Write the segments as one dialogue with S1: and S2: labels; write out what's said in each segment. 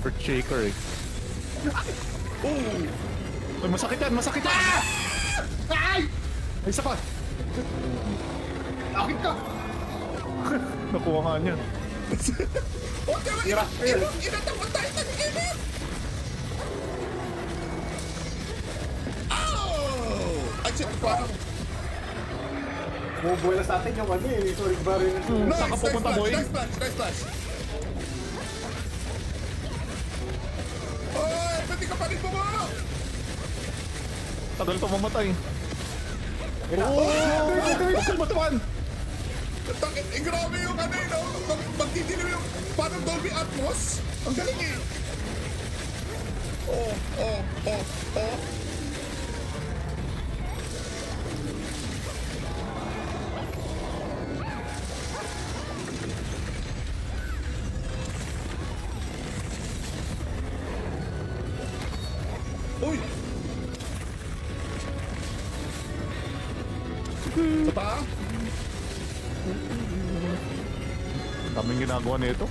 S1: Earth Shaker eh.
S2: Oh!
S1: Ay, masakit yan! Masakit yan!
S2: Ay!
S1: Ay, isa pa!
S2: Akit ka!
S1: Nakuha nga niyan.
S2: Oh, diba? Inatapan tayo ng init! Oh! Ay, shit, parang...
S3: Bumubuhay na sa atin yung ano eh. Sorry, baril na siya.
S2: Nice,
S1: Saan ka pupunta, boy?
S2: nice flash, nice flash. Oy, pwede ka pa rin bumalo!
S1: Tagal pa mamatay.
S2: Oh!
S1: Bakit matuan?
S2: Grabe yung ano eh, no? Magdidilim yung parang Dolby Atmos. Ang galing eh. Oh, oh, oh, oh. Uy! Sa paa?
S1: Daming ginagawa nito.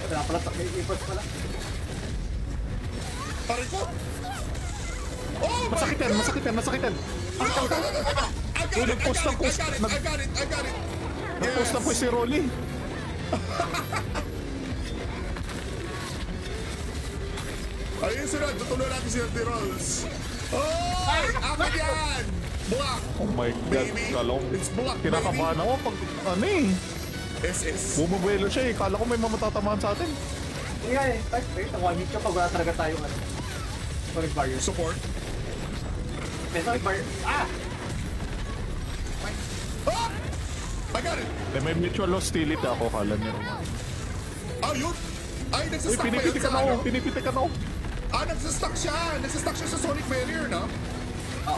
S3: Wala pala, may ipos pala.
S2: Pare ko! Oh
S1: Masakit yan! Masakit yan! Masakit yan!
S2: I got it!
S1: Nag-post ng post.
S2: I got it!
S1: Nag-post na po si Rolly.
S2: Ayun sunod, tutuloy natin si Dirty Rolls. Oh! Akin yan! Black!
S1: Oh my God.
S2: Baby,
S1: Kalong.
S2: it's black,
S1: Kinakabahan ako pag ano eh.
S2: SS.
S1: Bumubuelo siya eh. Kala ko may mamatatamaan sa atin.
S3: Hindi nga eh. Wait, one-hit ka pag wala talaga tayong ano. Sonic barrier.
S2: Support.
S3: May Sonic barrier. Ah!
S2: Ah! I got it!
S1: May mutual hostility ako. Kala niyo.
S2: Ah, yun! Ay,
S1: Uy,
S2: nagsastock pa yun
S1: pinipitikan
S2: sa
S1: ako.
S2: ano?
S1: Pinipitikan ako.
S2: Ah, nagsastock siya! Nagsastock siya sa Sonic Barrier, no?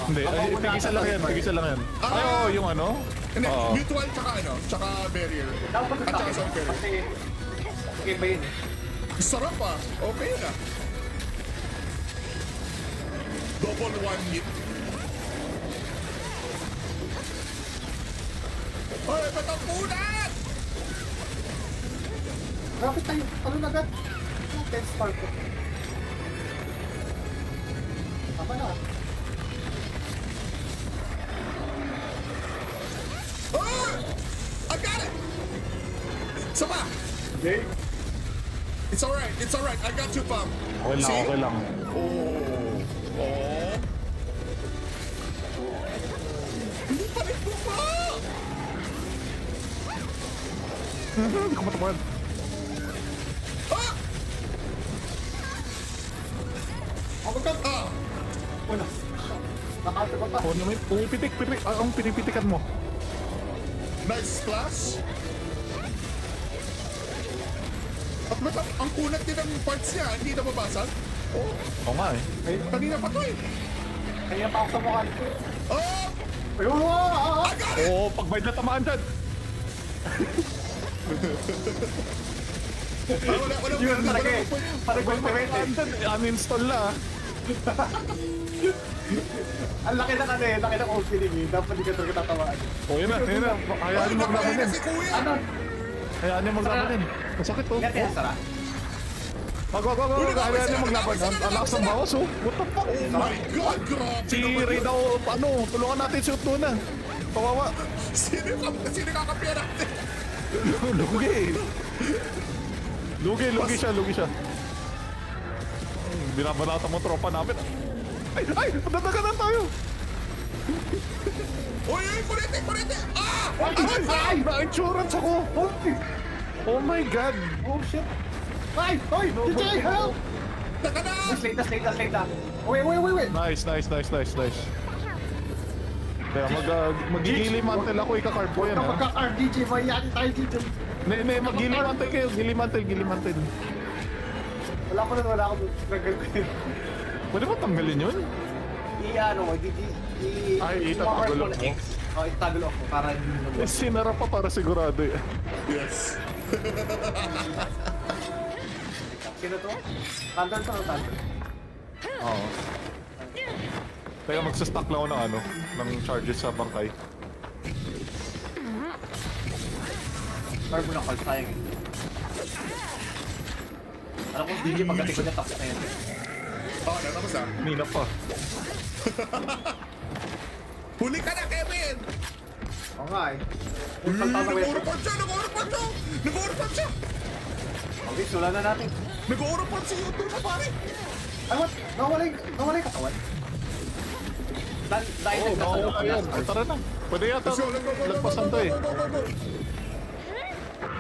S1: Hindi. Ay, tigisa lang yan. Tigisa lang yan.
S2: Ah!
S1: Ay, oo, yung ano?
S2: Hindi,
S1: Oo.
S2: mutual tsaka ano? Tsaka Barrier.
S3: Dapat
S2: At tsaka Sonic Barrier.
S3: Kasi, okay ba yun eh?
S2: Sarap ah! Okay na. Double one hit. Ay, ba't ang punat?
S3: Grabe tayo. Ano na agad? 10 star ko. Tama na.
S2: Ah! I got it! Sama!
S3: Okay.
S2: It's alright. I got you, Pam.
S1: Okay lang, okay lang.
S2: Oh. Oh. Hindi pa rin buka!
S1: Hindi ko matamaan.
S2: Ah!
S3: Ako ka.
S2: Ah!
S3: Wala. Nakata pa pa.
S1: Oh, naman. Pumipitik. Ang pinipitikan mo.
S2: Nice splash! At ba't ang kunat din ng parts niya, hindi na mabasag? Oh,
S1: Oo nga eh.
S2: kanina pa to eh.
S3: Kaya pa ako sa mukha nito.
S2: Oh!
S3: Ayun! Ah!
S2: I got it!
S1: Oo, pag may natamaan dyan.
S2: Ah, wala
S3: Yun talaga eh. Parang
S1: Pag may
S3: gulpirate eh.
S1: natamaan dyan, uninstall na ah.
S3: Ang laki na kasi, laki ng opening eh. Dapat di ka talaga tatawaan.
S1: O yun na. Hayaan niyo maglaban din.
S2: si Kuya!
S3: Ano?
S1: Hayaan niyo maglaban din. Masakit oh.
S3: Yan kaya Sara?
S1: Wag. Hayaan niyo maglaban. Ang lakas ng bawas oh. What the fuck?
S2: Oh my God! Grabe
S1: Si
S2: naman
S1: Ray
S2: yun.
S1: daw, ano, tulungan natin si Utuna. Kawawa.
S2: Sino kakapya natin?
S1: Lugi siya. Binabanata mo tropa namin. Ay! Nadaganan tayo!
S2: Uy, kurete! Ah!
S1: Ay! Na-insurance ako! Oh my God!
S3: Oh shit! Ay! Hoy! DJ, help!
S2: Taka na!
S3: Slate na. Wait.
S1: Nice. Kaya mag-gilimantel ako, ika-carb ko yan
S3: Kapag
S1: ha.
S3: ka-car DJ, mayayari tayo dito.
S1: Mag-gilimantel kayo, gilimantel.
S3: Wala ko na. Struggle ko yun.
S1: Pwede ba tanggalin yun? Ay, itatagulok mo?
S3: Oo, itagulok ko para hindi mo.
S1: Sinara pa para sigurado eh.
S2: Yes.
S3: Sino to? Thunder to, Thunder.
S1: Oo. Kaya magsastock lang ako ng ano, ng charges sa bangkay.
S3: Farm mo ng call, sayang eh. Alam ko, DJ pagdating ko niya, tapos na yan.
S2: Oh, natapos na.
S1: Nina pa.
S2: Huli ka na, Kevin!
S3: Oo nga eh.
S2: Uy,
S3: Pagtama ko yan.
S2: nag-overport siya! Nag-overport siya! Nag-overport siya!
S3: Okay, sula na natin.
S2: Nag-overport si YouTube na, pare!
S3: Ay, what? Nawala yung katawan? Dahil
S1: Oo, nakawala yan. Ay, tara na. Pwede yata.
S2: Let's go, let's go, go, go, go,
S1: Lagpasan to
S2: go,
S1: eh.
S2: go, go, go, go.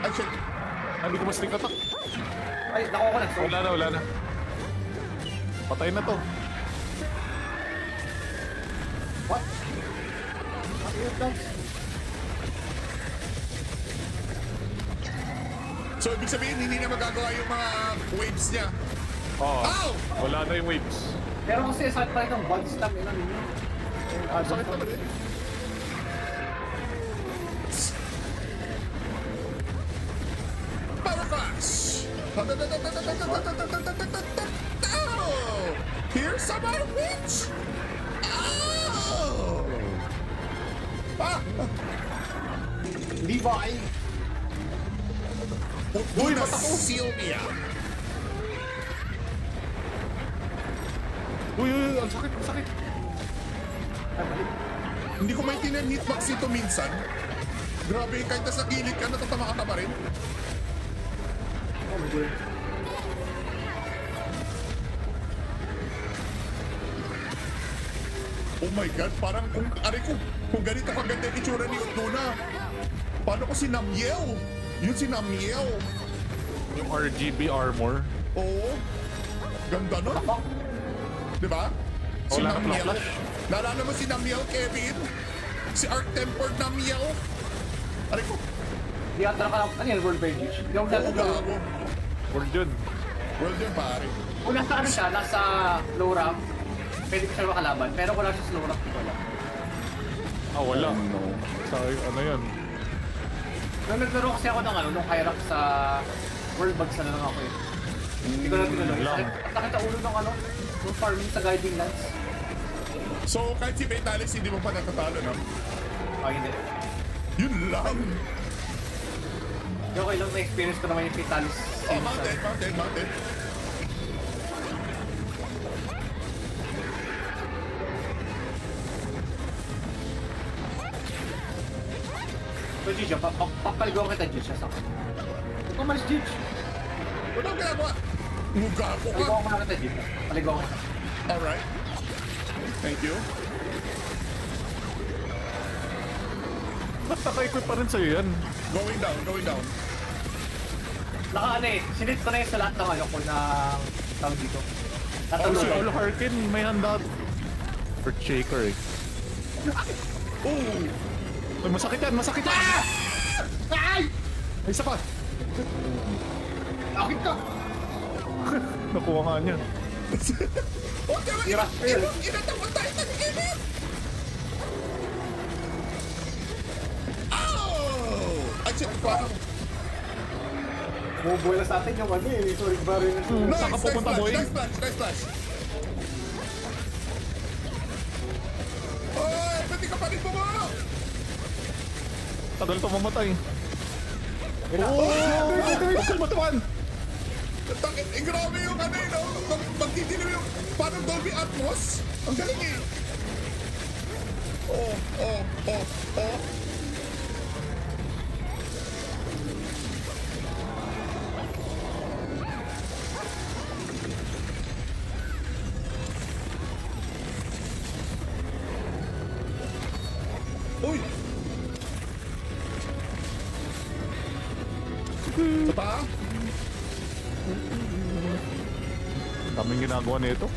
S2: Ay, shit!
S1: Hindi ko mas sneak attack.
S3: Ay, nakuha ko na. So,
S1: Wala na. Patay na to.
S3: what? What is that?
S2: So, ibig sabihin, hindi na magagawa yung mga waves niya.
S1: Oo.
S2: Ow!
S1: Wala na yung waves.
S3: Pero kasi saan pa rin ng body slam yun ang ninyo?
S2: Sakit naman eh. Power Clash! Oh! Here's some more witch! Oh! Ah!
S3: Levi!
S2: Uy, mata ko! Sylvia!
S1: Uy, ang sakit, ang sakit.
S3: Ay, mali.
S2: Hindi ko maintindihan hitbox ito minsan. Grabe, kahit nasa gilid ka, natatama ka pa rin.
S3: Oh my God.
S2: Oh my God, parang kung ganito kaganda yung itsura ni Luna. Paano ko si Namiel? Yun si Namiel.
S1: Yung RGB armor.
S2: Oo. Ganda nun. Di ba? Si
S1: Wala na
S2: Namiel.
S1: flash.
S2: Naalala mo si Namiel, Kevin? Si Arc-Tempered Namiel. Aray ko.
S3: Di ata ka lang, ano yan, World Bench? Di ako
S2: Oo,
S3: nasa
S2: gago.
S1: World yun.
S2: Well dyan, pare.
S3: kung nasa ano siya, nasa low rank, pwede ko siya makalaban. Pero kung nasa slow rank, wala.
S1: Ah, wala. Sa ano yun?
S3: Nung naglaro kasi ako ng ano, nung Hyrax sa World Bugs na lang ako eh. Hindi ko na tinanong.
S1: Lang.
S3: Nakita ulo ng ano, nung farming sa Guiding Lands.
S2: So, kahit si Vitalis, hindi mo pa natatalo, no?
S3: Ah, hindi.
S2: Yun lang.
S3: Okay lang na-experience ko naman yung Vitalis.
S2: Oh, mountain.
S3: So, Gigi, papaligaw kita, Gigi, siya sa akin. Huwag ka malis, Gigi.
S2: Wala akong ginagawa. Muga ko ka.
S3: Paligaw ko na kita, Gigi. Paligaw kita.
S2: Alright. Thank you.
S1: Ba't naka-equip pa rin sa'yo yan?
S2: Going down.
S3: Naka ano eh, sinit ko na yun sa lahat ng ano ko ng tawag dito.
S1: Si
S3: Natulungan.
S1: All Harkin, may handa. Earth Shaker eh.
S2: Oh!
S1: Ay, masakit yan!
S3: Ay!
S1: Ay, isa pa!
S3: Akit ka!
S1: Nakuha nga niya.
S2: Oh, diba?
S3: Tira, tira.
S2: Inatapon tayo ng init! Oh! Ay, shit, parang...
S3: Bumubuhay na sa atin yung ano eh, sorry barrier na siya.
S1: Saan ka pupunta, boy?
S2: Nice flash. Oh, pwede ka pa rin bumao!
S1: Tagal to mamatay.
S3: Oh!
S1: Huwag kang matawan!
S2: Grabe yung ano yun, no? Magtitilim yung parang Dolby Atmos. Ang galing eh. Oh. Uy! Sa paa?
S1: Daming ginagawa nito.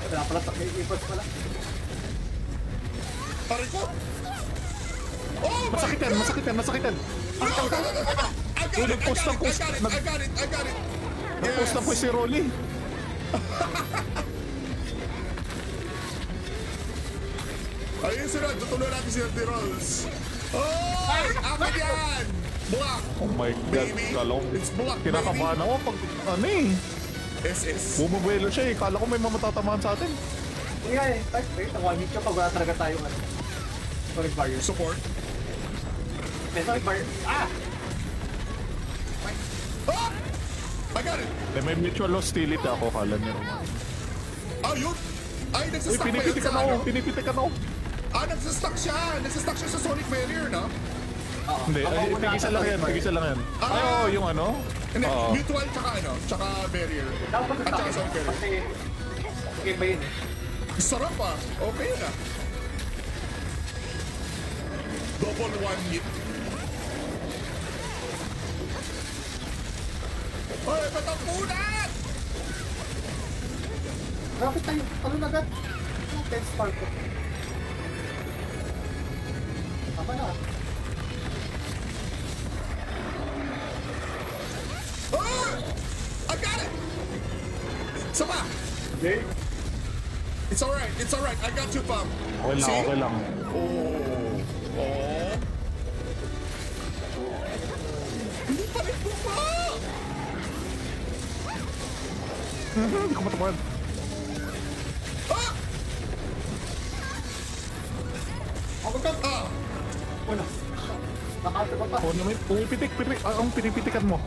S3: Wala pala, may ipos pala.
S2: Aray ko! Oh
S1: Masakit yan!
S2: I got it!
S1: Nag-post na po si Rolly.
S2: Ayun sila, tutuloy natin si Dirty Rolls. Oh! Akin yan! Block!
S1: Oh my God.
S2: Baby,
S1: Kala ko,
S2: it's block,
S1: kinakabahan ako pag ano eh.
S2: SS.
S1: Bumubuelo siya eh. Kala ko may mamatatamaan sa atin.
S3: Hindi nga eh. Wait, one-hit ka pag wala talaga tayong ano. Sonic barrier.
S2: Support.
S3: May Sonic barrier. Ah!
S2: Ah! I got it!
S1: May mutual hostility ako, kala niyo.
S2: Ah, yun! Ay,
S1: Uy,
S2: nagsastuck pa yun
S1: pinipitikan
S2: sa
S1: ako,
S2: ano?
S1: pinipitikan ako.
S2: Ah, nagsastuck siya! Nagsastuck siya sa Sonic Barrier, no?
S3: Oo.
S1: Hindi,
S3: Ako
S1: ay,
S3: muna
S1: tigisa
S3: ata
S1: lang yan,
S3: Sonic
S1: tigisa lang yan.
S2: Ah!
S1: Ay, oo, yung ano?
S2: Hindi,
S1: Oo.
S2: mutual tsaka ano? Tsaka barrier.
S3: barrier. Dapat
S2: At tsaka
S3: sa
S2: Sonic Barrier.
S3: Kasi, okay ba yun eh?
S2: Sarap ah! Okay yun ah. Double one hit. Ay, ba't ang punat?
S3: Grabe tayo. Ano na agad? 10 spark ko. Tama na.
S2: Ah! I got it! Sama!
S3: Okay.
S2: It's alright, it's alright. I got you, Pam.
S1: Okay lang, okay lang.
S2: Oh. Oh. Hindi pa rin buka!
S1: Hindi ko matamaan.
S2: Ah!
S3: Ako ka.
S2: Ah!
S3: Wala. Nakanta ba pa?
S1: Oo naman, pumipitik, pitik. Ah, ang pinipitikan mo.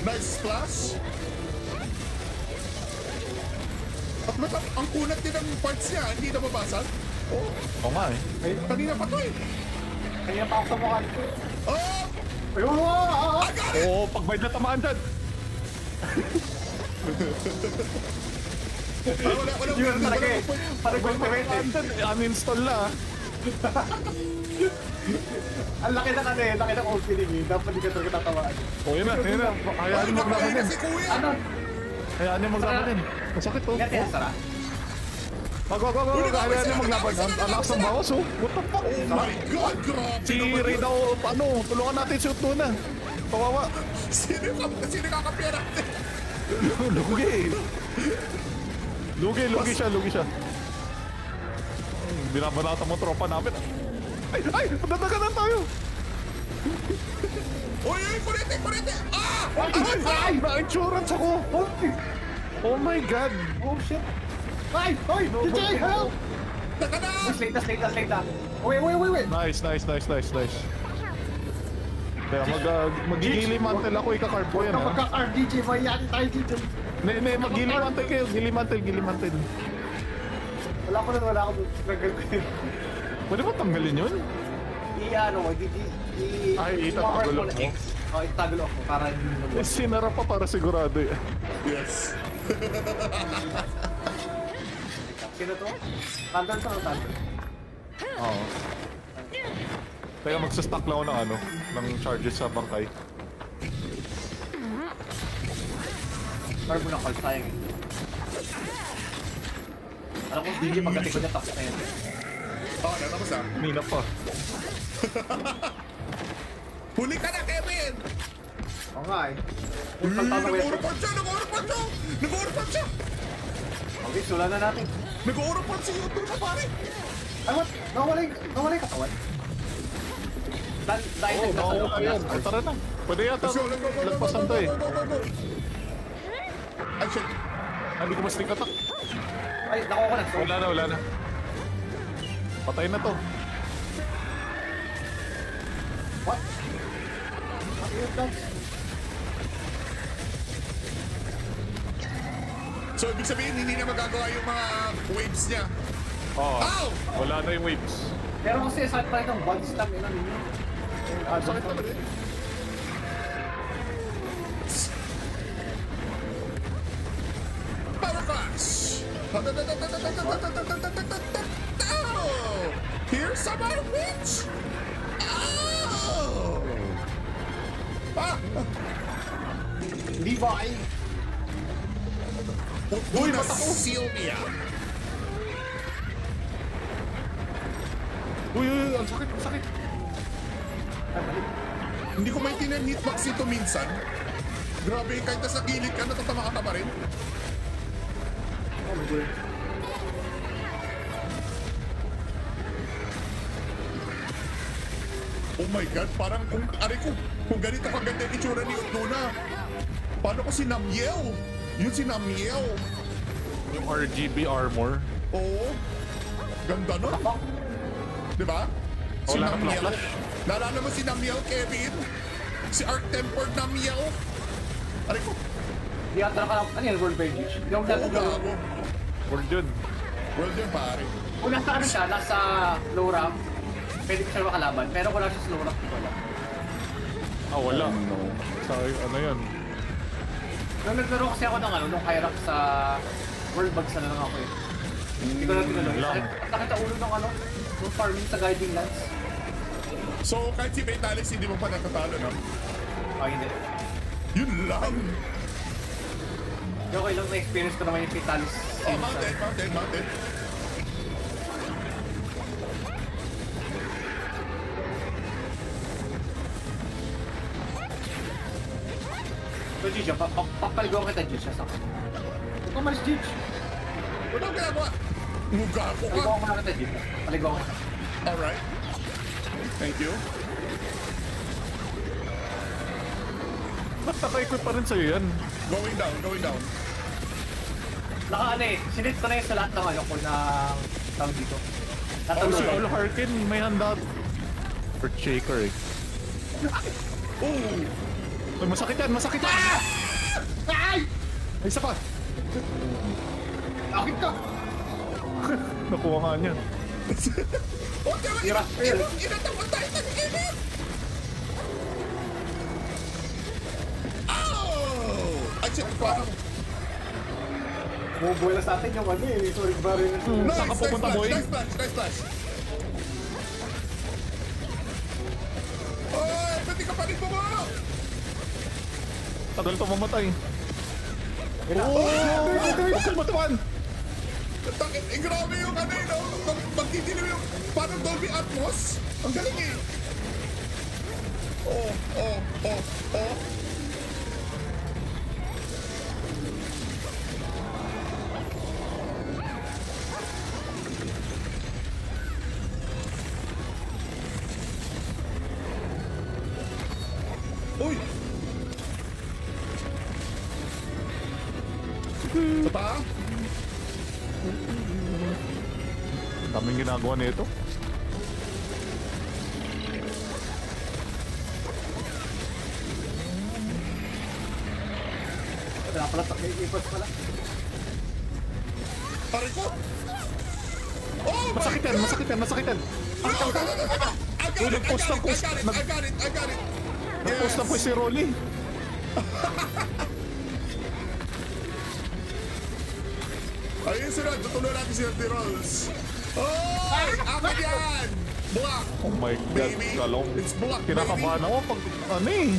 S2: Nice splash! At ba't ang kunat din ng parts niya, hindi nababasag? Oh,
S1: Oo nga eh.
S2: kanina pa to eh.
S3: Kanina pa ako sa mukha nito.
S2: Oh!
S3: Ayun!
S2: I got it!
S1: Oo, pag-bite na tamaan dyan.
S2: Wala
S3: Yun talaga eh. Parang ultimate eh.
S1: Tamaan dyan, uninstall na ah.
S3: Ang laki na kasi, laki ng opening eh. Dapat hindi ka talaga tatawaan.
S1: Oo, yun na, yun na. Hayaan
S2: Ay,
S1: mo
S2: napakain na
S1: maglabanin.
S2: si Kuya!
S3: Ano?
S1: Hayaan niyo maglabanin. Masakit oh.
S3: Nga tinasara?
S1: Wag, hayaan niyo maglaban. Ang lakas ng bawas oh. What the fuck?
S2: Oh my God! Grabe
S1: Si
S2: naman
S1: Ray
S2: yun.
S1: daw, ano, tulungan natin si Utuna. Kawawa.
S2: Sino kakampiyan natin?
S1: Lugi. Lugi siya. Binabanata mo tropa namin. Ay, nadaganan tayo.
S2: Uy, kurete! Ah!
S1: Ay, na-insurance ako. Oh my God.
S3: Oh shit! Ay! Hoy! DJ, help!
S2: Taka na!
S3: Slate na. Wait.
S1: Nice. Kaya magigilimantel ako, ika-card ko yan
S3: Huwag ka
S1: ha.
S3: magka-car, DJ. Mayayari tayo dito.
S1: Magilimantel kayo, gilimantel.
S3: Wala ko doon. Struggle ko yun.
S1: Pwede ba tanggalin yun? Ay, itatagol
S3: mo na
S1: ako.
S3: X. Oh, itagol ako para hindi mo
S1: Eh, sinara pa para sigurado eh.
S2: Yes.
S3: Sino to? Thunder to, Thunder.
S1: Oo. Kaya magsastock lang ako ng ano, ng charges sa bangkay.
S3: Car mo ng call, sayang eh. Alam ko, DJ, pagdating ko niya, tapos na yun.
S2: Oh, natapos ah.
S1: Nina pa.
S2: Huli ka na, Kevin!
S3: Oo nga eh.
S2: Nag-overport siya!
S3: Okay, sula na natin.
S2: Nag-overport si YouTube na pare!
S3: Ay, what? Nawala yung katawan. Dahil
S1: Oo, nakuha ka yan. O, tara na. Pwede yata lagpasan to eh.
S2: Ay, shit!
S1: Hindi ko mas attack.
S3: Ay, nakuha ko na. So,
S1: Wala na. Patay na to.
S3: what? What is that?
S2: So, ibig sabihin, hindi na magagawa yung mga waves niya.
S1: Oo.
S2: Ow!
S1: Wala na yung waves.
S3: Pero kasi sa tayo ng body slam, yun ano yun.
S1: Sakit talaga eh.
S2: Power Crash! Oh! Here's some more witch! Oh! Ah!
S3: Levi!
S2: Uy, mata ko! Sylvia!
S1: Uy, ang sakit.
S2: Hindi ko maintindihan hitbox ito minsan. Grabe, kahit nasa gilid ka, natatama ka pa rin.
S3: Oh my God.
S2: Oh my God, parang kung ganito kaganda yung itsura ni Utuna. Paano ko si Namiel? Yun si Namiel.
S1: Yung RGB armor.
S2: Oo. Ganda nun.
S3: Fuck.
S2: Di ba? Si
S1: Wala na
S2: Namiel.
S1: flash.
S2: Naalala mo si Namiel, Kevin? Si Arc-Tempered Namiel? Aray ko.
S3: Di ata ka lang. Ano yan, World Bench? Hindi ako
S2: Oo,
S3: nagagawa.
S2: gago.
S1: World yun.
S2: World yun, pare.
S3: Kung nasa ano siya, nasa low rank, pwede ko siya makalaban. Pero kung nasa slow rank, hindi ko alam.
S1: Ah, wala.
S2: Oh, no.
S1: Sa ano yun?
S3: Nung naglaro kasi ako ng ano, nung Hyrax sa World Bugs na lang ako eh. Hindi ko na tinanong.
S1: Lang.
S3: Nakita ulo ng ano, nung farming sa Guiding Lands.
S2: So, kahit si Vitalis, hindi mo pa natatalo, no?
S3: Ah, hindi.
S2: Yun lang.
S3: Okay lang na-experience ko naman yung Fatalis.
S2: Oh, mountain.
S3: So, Gigi, papaligaw kita, Gigi, sa akin. Huwag ka malis, Gigi.
S2: Ano ang ginagawa? Muga ko ka.
S3: Paligaw ko na kita, Gigi. Paligaw ko kita.
S2: Alright. Thank you.
S1: Ba't naka-equip pa rin sa'yo yan?
S2: Going down.
S3: Naka ano eh, sinit ko na yung sa lahat ng ano ko ng tawag dito.
S1: Oh,
S3: Natulog.
S1: si Olo Harkin, may handa. Earth Shaker eh.
S2: Oh!
S1: Ay, masakit yan!
S3: Ay!
S1: Ay, isa pa!
S3: Akit ka!
S1: Nakuha nga niyan.
S2: Oh, diba?
S3: Tira.
S2: Inatapan tayo ng init! Oh! Ay, shit, parang...
S3: Bubuhay na sa atin yung ano eh, sorry baril na siya.
S2: Nice,
S1: Saan ka pupunta, boy?
S2: nice flash. Oy, pwede ka pa rin bumalo!
S1: Tagal pa mamatay.
S2: Oh!
S1: Bakal matuan!
S2: Takit, grabe yung ano eh, no? Magdidilim yung parang Dolby Atmos. Ang galing eh. Oh. Uy! Sa pa?
S1: Daming ginagawa nito.
S3: Wala pala, may ipos pala.
S2: Pare ko! Oh
S1: Masakit yan!
S2: I got
S1: Uy, nag-post ng post.
S2: it!
S1: Nag-post na po si Rolly.
S2: Ayun sila, tutuloy natin si Dirty Rolls. Oh! Akin yan! Black!
S1: Oh my God,
S2: Baby,
S1: galong.
S2: it's black,
S1: Kinakabahan ako pag ano eh.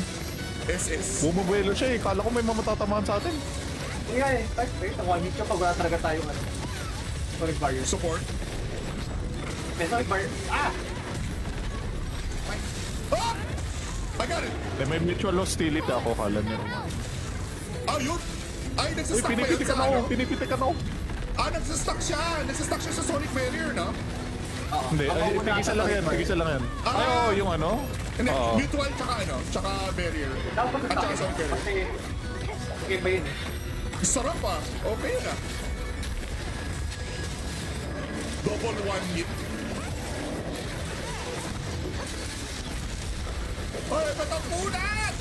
S2: SS.
S1: Bumubuelo siya eh. Kala ko may mamatatamaan sa atin.
S3: Hindi nga eh, type eh, tawag hit ka pag wala talaga tayong ano. Sonic Barrier.
S2: Support.
S3: May Sonic Barrier. Ah!
S2: Ah! I got it!
S1: May mutual hostility ako, kala niyo.
S2: Ah, yun! Ay,
S1: Uy,
S2: nagsastock pa yun
S1: pinipitikan
S2: sa
S1: ako,
S2: ano?
S1: pinipitikan ako.
S2: Ah, nagsastock siya! Nagsastock siya sa Sonic Barrier, no?
S3: Oo.
S1: Hindi,
S3: Ako
S1: ay,
S3: muna
S1: tigisa
S3: sa
S1: lang
S3: Sonic
S1: yan,
S3: Barrier.
S1: tigisa lang yan.
S2: Ah!
S1: Ay, oo, yung ano?
S2: Hindi,
S1: Oo.
S2: mutual tsaka ano? Tsaka Barrier.
S3: Dapat
S2: At tsaka
S3: sa
S2: Sonic Barrier.
S3: kasi okay ba yun eh?
S2: Sarap ah. Okay na. Double one hit. Hoy, ba't ang punat?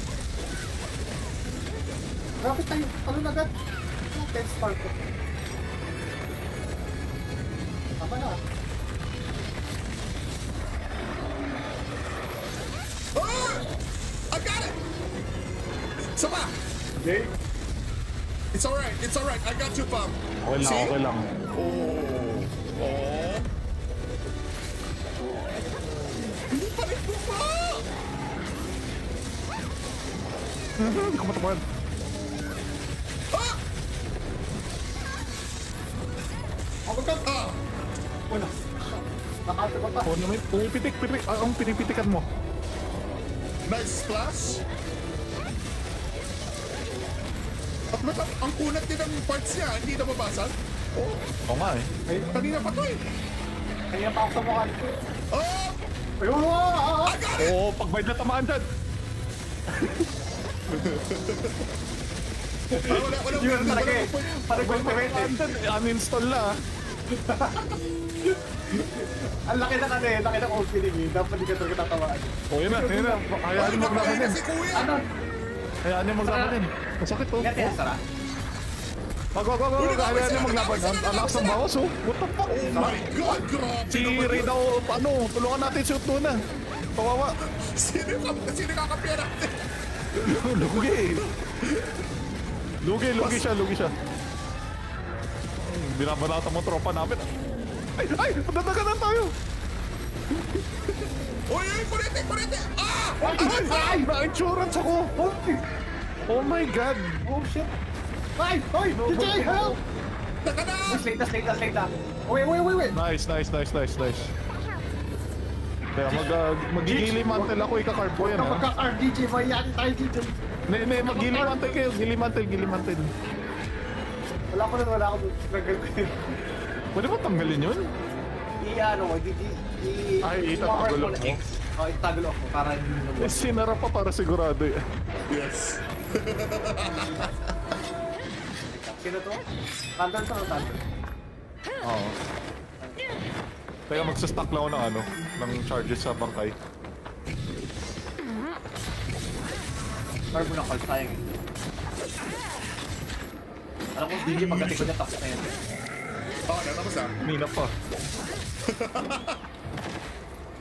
S3: Grabe tayo, ano na agad? 10 star ko. Tama na.
S2: Ah! I got it! Sama!
S3: Okay.
S2: It's alright. I got you, Pam.
S1: Okay lang,
S2: See?
S1: okay lang.
S2: Oh. Hindi pa rin buka!
S1: Hindi ko matamaan.
S2: Ah!
S3: Ako ka.
S2: Ah!
S3: Wala. Nakata ko pa.
S1: Oh, naman, pumipitik. Ang pinipitikan mo.
S2: Nice splash! At ang kunat din ng parts niya, hindi na mabasag. Oh,
S1: Oo nga eh.
S2: kanina pa to eh.
S3: Kanina pa ako sa mukha nito.
S2: Oh!
S3: Ayun! Ah!
S2: I got it!
S1: Oo, pag may natamaan dyan.
S2: Wala
S3: Yun talaga eh. Parang
S1: Pag may
S3: gulpimate eh.
S1: natamaan dyan, uninstall na ah.
S3: Ang laki na kasi, laki ng opening eh. Dapat di ka talaga tatawaan.
S1: O yun na, yun na. Hayaan niyo maglaban
S2: Napakain na
S1: yan.
S2: si Kuya!
S3: Ano?
S1: Hayaan niyo maglaban yan. Masakit to.
S3: Yan kaya Sara?
S1: Wag. Hayaan niyo maglaban. Ang lakas ng bawas oh. What the fuck?
S2: Oh my God! Grabe
S1: Si
S2: naman
S1: Ray
S2: yun.
S1: daw, ano, tulungan natin si Utuna. Kawawa.
S2: Sino kakapya natin?
S1: Lugi siya. Binabanata mo tropa namin. Ay! Nadaganan tayo!
S2: Uy! Kurete! Ah!
S1: Ay! Na-insurance ako! Oh my God!
S3: Oh shit! Ay! Hoy! DJ, help!
S2: Taka na!
S3: Late na. Wait.
S1: Nice. Kaya mag-gilimantel ako, ika-carb ko yan ha.
S3: Magka-car DJ, mayayari tayo dito.
S1: Mag-gilimantel kayo, gilimantel.
S3: Wala ko nagagal ko yun.
S1: Pwede ba tanggalin yun? Ay, itatagulok mo.
S3: Oo, itagulok ko para hindi mo.
S1: Sinara pa para sigurado eh.
S2: Yes.
S3: Sino to? Thunder to o Thunder?
S1: Oo. Kaya magsastock lang ako ng ano, ng charges sa bangkay.
S3: Carbo na call, sayang eh. Alam ko, DJ pagdating ko niya, tapos na yun.
S2: Oh, natapos ah.
S1: Nina pa.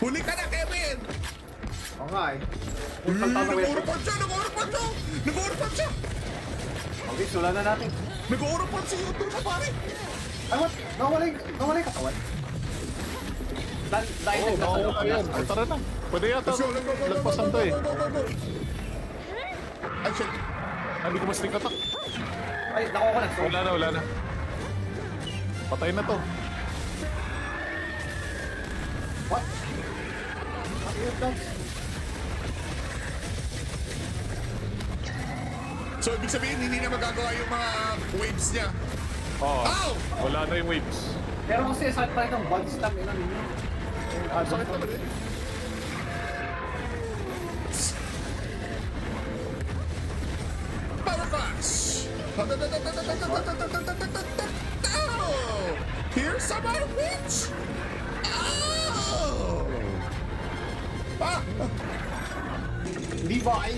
S2: Huli ka na, Kevin!
S3: Oo nga eh.
S2: Nag-overport siya!
S3: Okay, sula na natin.
S2: Nag-overport si YouTube na pare!
S3: Ay, what? Nawala yung katawan? Dahil
S1: Oo, nakawala yan. Ay, tara na. Pwede yata.
S2: Let's go!
S1: Lagpasan to eh.
S2: Go! Ay, shit!
S1: Hindi ko mas sneak attack.
S3: Ay, nakuha ko na. So,
S1: Wala na. Patay na to.
S3: what? What is that?
S2: So, ibig sabihin, hindi na magagawa yung mga waves niya.
S1: Oo.
S2: Ow!
S1: Wala na yung waves.
S3: Pero kasi saan pa rin ang body slam yun ano yun?
S2: Sakit naman eh. Power clash! Oh! Here's some more witch! Oh! Ah!
S3: Levi!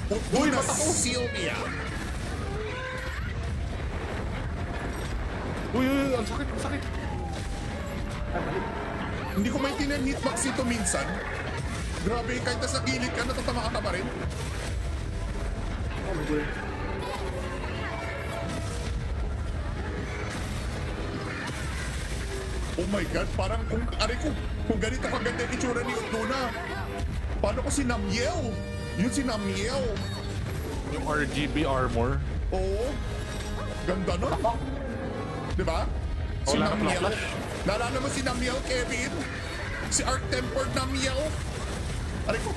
S2: Uy, mata ko! Sylvia!
S1: Uy, ang sakit.
S2: Hindi ko maintindihan hitbox ito minsan. Grabe, kahit nasa gilid ka, natatama ka pa rin.
S3: Oh my God.
S2: Oh my God, parang kung ganito kaganda yung itsura ni Utuna. Paano ko si Namiel? Yun si Namiel.
S1: Yung RGB armor.
S2: Oo. Ganda nun. Di ba? Si
S1: Wala na
S2: Namiel.
S1: flash.
S2: Naalala mo si Namiel, Kevin? Si Arc-Tempered Namiel. Aray ko.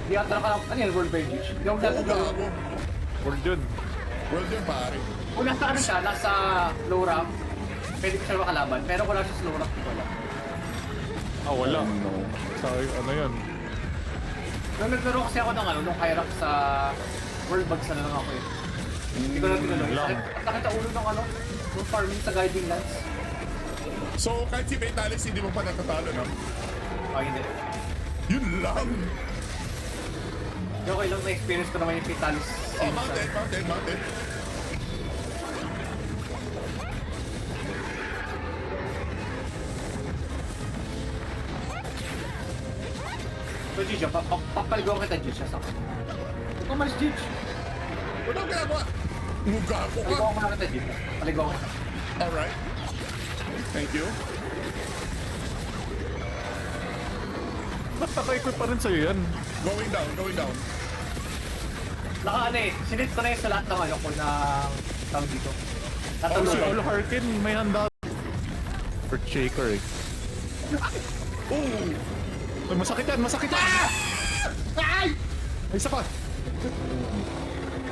S3: Di ata ka ano yan, World Bench? Di ako
S2: Oo,
S3: dati
S2: gago.
S1: World yun.
S2: Well done, pare.
S3: kung nasa ano siya, nasa low rank, pwede ko siya makalaban. Pero kung nasa slow rank, wala.
S1: Wala. Sa ano yun?
S3: Nung naglaro kasi ako ng ano, nung Hyrax sa World Bugs na lang ako eh. Hindi ko na tinanong.
S1: Lang.
S3: Nakita ulo ng ano, nung farming sa Guiding Lands.
S2: So, kahit si Vitalis, hindi mo pa natatalo, no?
S3: Hindi.
S2: Yun lang.
S3: Okay lang na-experience ko naman yung Vitalis.
S2: Oh, mountain.
S3: So, Gigi, papaligaw kita, Gigi, siya sa akin. Huwag ka malis, Gigi.
S2: Wala akong ginagawa. Mugago ka.
S3: Paligaw ko na kita, Gigi. Paligaw kita.
S2: Alright. Thank you.
S1: Ba't naka-equip pa rin sa'yo yan?
S2: Going down.
S3: Naka ano eh, sinit ko na yun sa lahat ng ano ko ng tawag dito.
S1: Si
S3: Natulungan.
S1: All Harkin, may handa. For shaker eh.
S2: Oh!
S1: Ay, masakit yan!
S3: Ay!
S1: Ay, isa pa!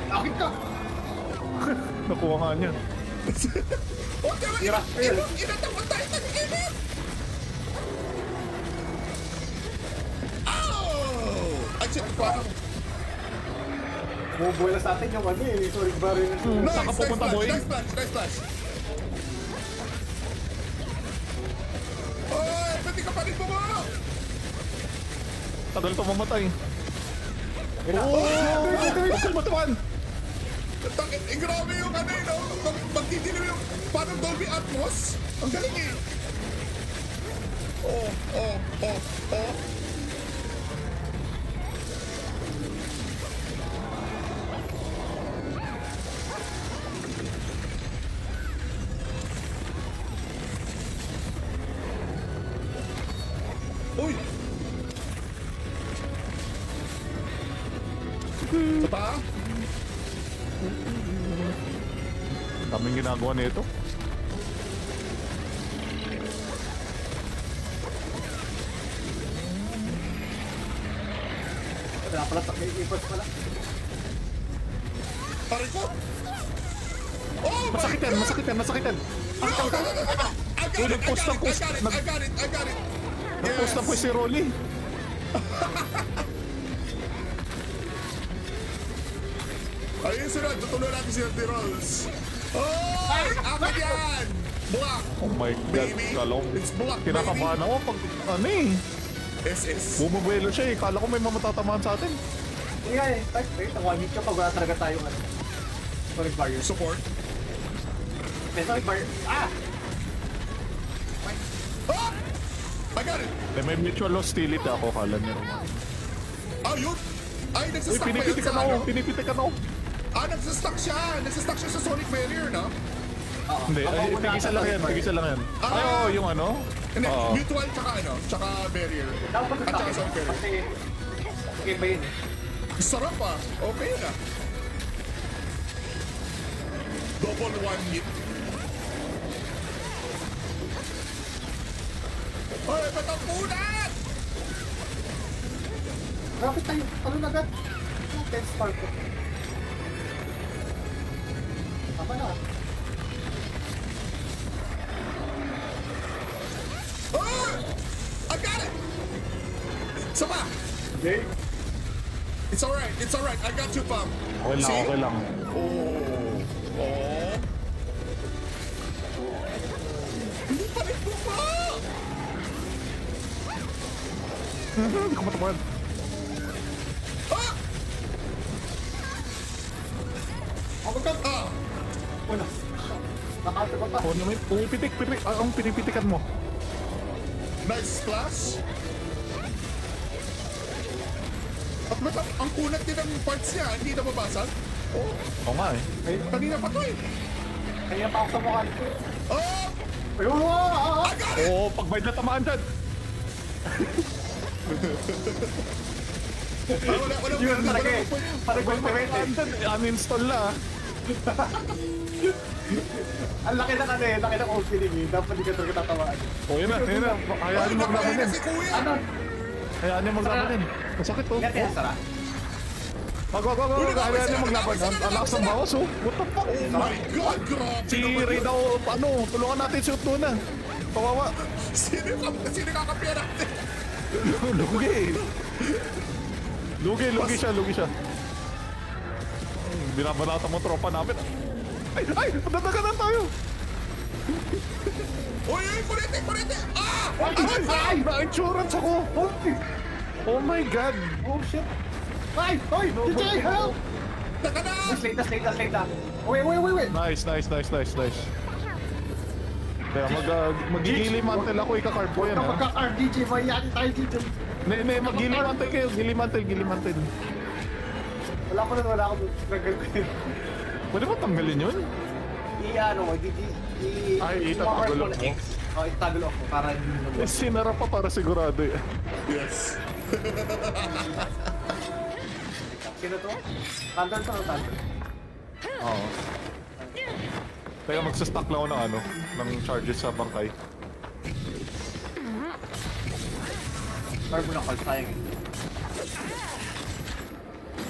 S3: Akit ka!
S1: Nakuha nga niya.
S2: Oh, diba?
S3: Tira.
S2: Inatapan tayo ng init! Oh! Ay, shit, parang...
S3: Bubuhay na sa atin yung ano eh, sorry baril na siya.
S2: Nice,
S1: Saan ka pupunta, boy?
S2: Nice flash. Ay, ba't di ka pa rin bumaba?
S1: Tagal to mamatay.
S3: Yun na.
S1: Oh! Matuman!
S2: Grabe yung ano yun, no? Magdidilim yung parang Dolby Atmos. Ang galing eh. Oh. Uy! Sa paa?
S1: Daming ginagawa nito.
S3: Wala pala, may ipos pala.
S2: Aray ko! Oh
S1: Masakit yan, masakit yan, masakit yan.
S2: I got it,
S1: Nag-post ng post.
S2: I got it.
S1: Nag-post na po si Rolly.
S2: Ayun sila, tutuloy natin si Dirty Rolls. Oh! Apat yan! Black!
S1: Oh my God,
S2: Baby,
S1: kalong.
S2: it's black,
S1: Kinakabahan ako pag ano eh.
S2: SS.
S1: Bumubuelo siya eh. Kala ko may mamatatamaan sa atin.
S3: Hindi nga eh. Wait, tawagin ko pag wala talaga tayong ano. Sonic barrier.
S2: Support.
S3: May Sonic barrier. Ah!
S2: Ah! I got it!
S1: May mutual hostility ako, kala niyo.
S2: Ah, yun! Ay,
S1: Uy,
S2: nagsastock pa yun
S1: pinipitikan
S2: sa
S1: ako,
S2: ano?
S1: pinipitikan ako.
S2: Ah, nagsastock siya! Nagsastock siya sa Sonic Barrier, no?
S3: Oo.
S1: Hindi,
S3: Ako
S1: ay,
S3: muna
S1: tigisa
S3: sa
S1: lang
S3: Sonic
S1: yan,
S3: barrier.
S1: tigisa lang yan.
S2: Ah!
S1: Ay, oo, yung ano?
S2: Hindi,
S1: Oo.
S2: mutual tsaka ano? Tsaka Barrier.
S3: Dapat
S2: At tsaka Sonic Barrier.
S3: Kasi, okay ba yun eh?
S2: Sarap ah! Okay na. Double one hit. Ay, ba't ang punat?
S3: Grabe tayo. Ano na agad? 10 star ko. Tama na.
S2: Ah! I got it! Sama!
S3: Okay.
S2: It's alright. I got you, Pam.
S1: Okay lang, okay lang.
S2: Oh. Hindi pa rin bumaba!
S1: Hindi ko matamaan.
S2: Ah!
S3: Ako ka.
S2: Ah!
S3: Una. Nakata ko pa.
S1: Oh, naman, pumipitik, ang pinipitikan mo.
S2: Nice splash! At ba't ang kunat din ng parts niya, hindi nababasag? Oh,
S1: Oo nga eh.
S2: kanina pa to eh.
S3: Kaya pa ako sa mukha nito.
S2: Oh!
S3: Ayun!
S2: I got it!
S1: Oo, pag may natamaan dyan.
S2: Ah, wala
S3: Yun talaga eh. Parang
S1: Pag may
S3: gulpimate eh.
S1: natamaan dyan, uninstall na ah.
S3: Ang laki na kasi, laki ng opening eh. Dapat di ka talaga tatawaan.
S1: O yun na. Hayaan niyo maglaban din.
S2: si Kuya!
S3: Ano?
S1: Hayaan niyo maglaban din. Masakit oh.
S3: Yan kaya Sara?
S1: Wag. Hayaan niyo maglaban. Ang lakas ng bawas oh. What the fuck?
S2: Oh my God! Grabe
S1: Si
S2: naman
S1: Ray
S2: yun.
S1: daw, ano, tulungan natin si Utuna. Kawawa.
S2: Sino kakapya natin?
S1: Lugi siya. Binabanata mo tropa namin. Ay! Nadaganan tayo!
S2: Uy, kurete! Ah!
S1: Ay! Na-insurance ako! Oh my God!
S3: Oh shit! Ay! Hoy! DJ, help!
S2: Taka na!
S3: Slate na. Wait.
S1: Nice. Kaya mag-gilimantel ako, ika-carb ko yan ha.
S3: Magka-car DJ, mayayari tayo dito.
S1: Mag-gilimantel kayo, gilimantel.
S3: Wala ko struggle ko yun.
S1: Pwede ba tanggalin yun? Ay, itatagulok mo.
S3: Oo, itagulok ko para hindi mo.
S1: Sinara pa para sigurado eh.
S2: Yes.
S3: Sino to? Thunder to o Thunder?
S1: Oo. Kaya magsastock lang ako ng ano, ng charges sa bangkay.
S3: Carbo na call, sayang eh.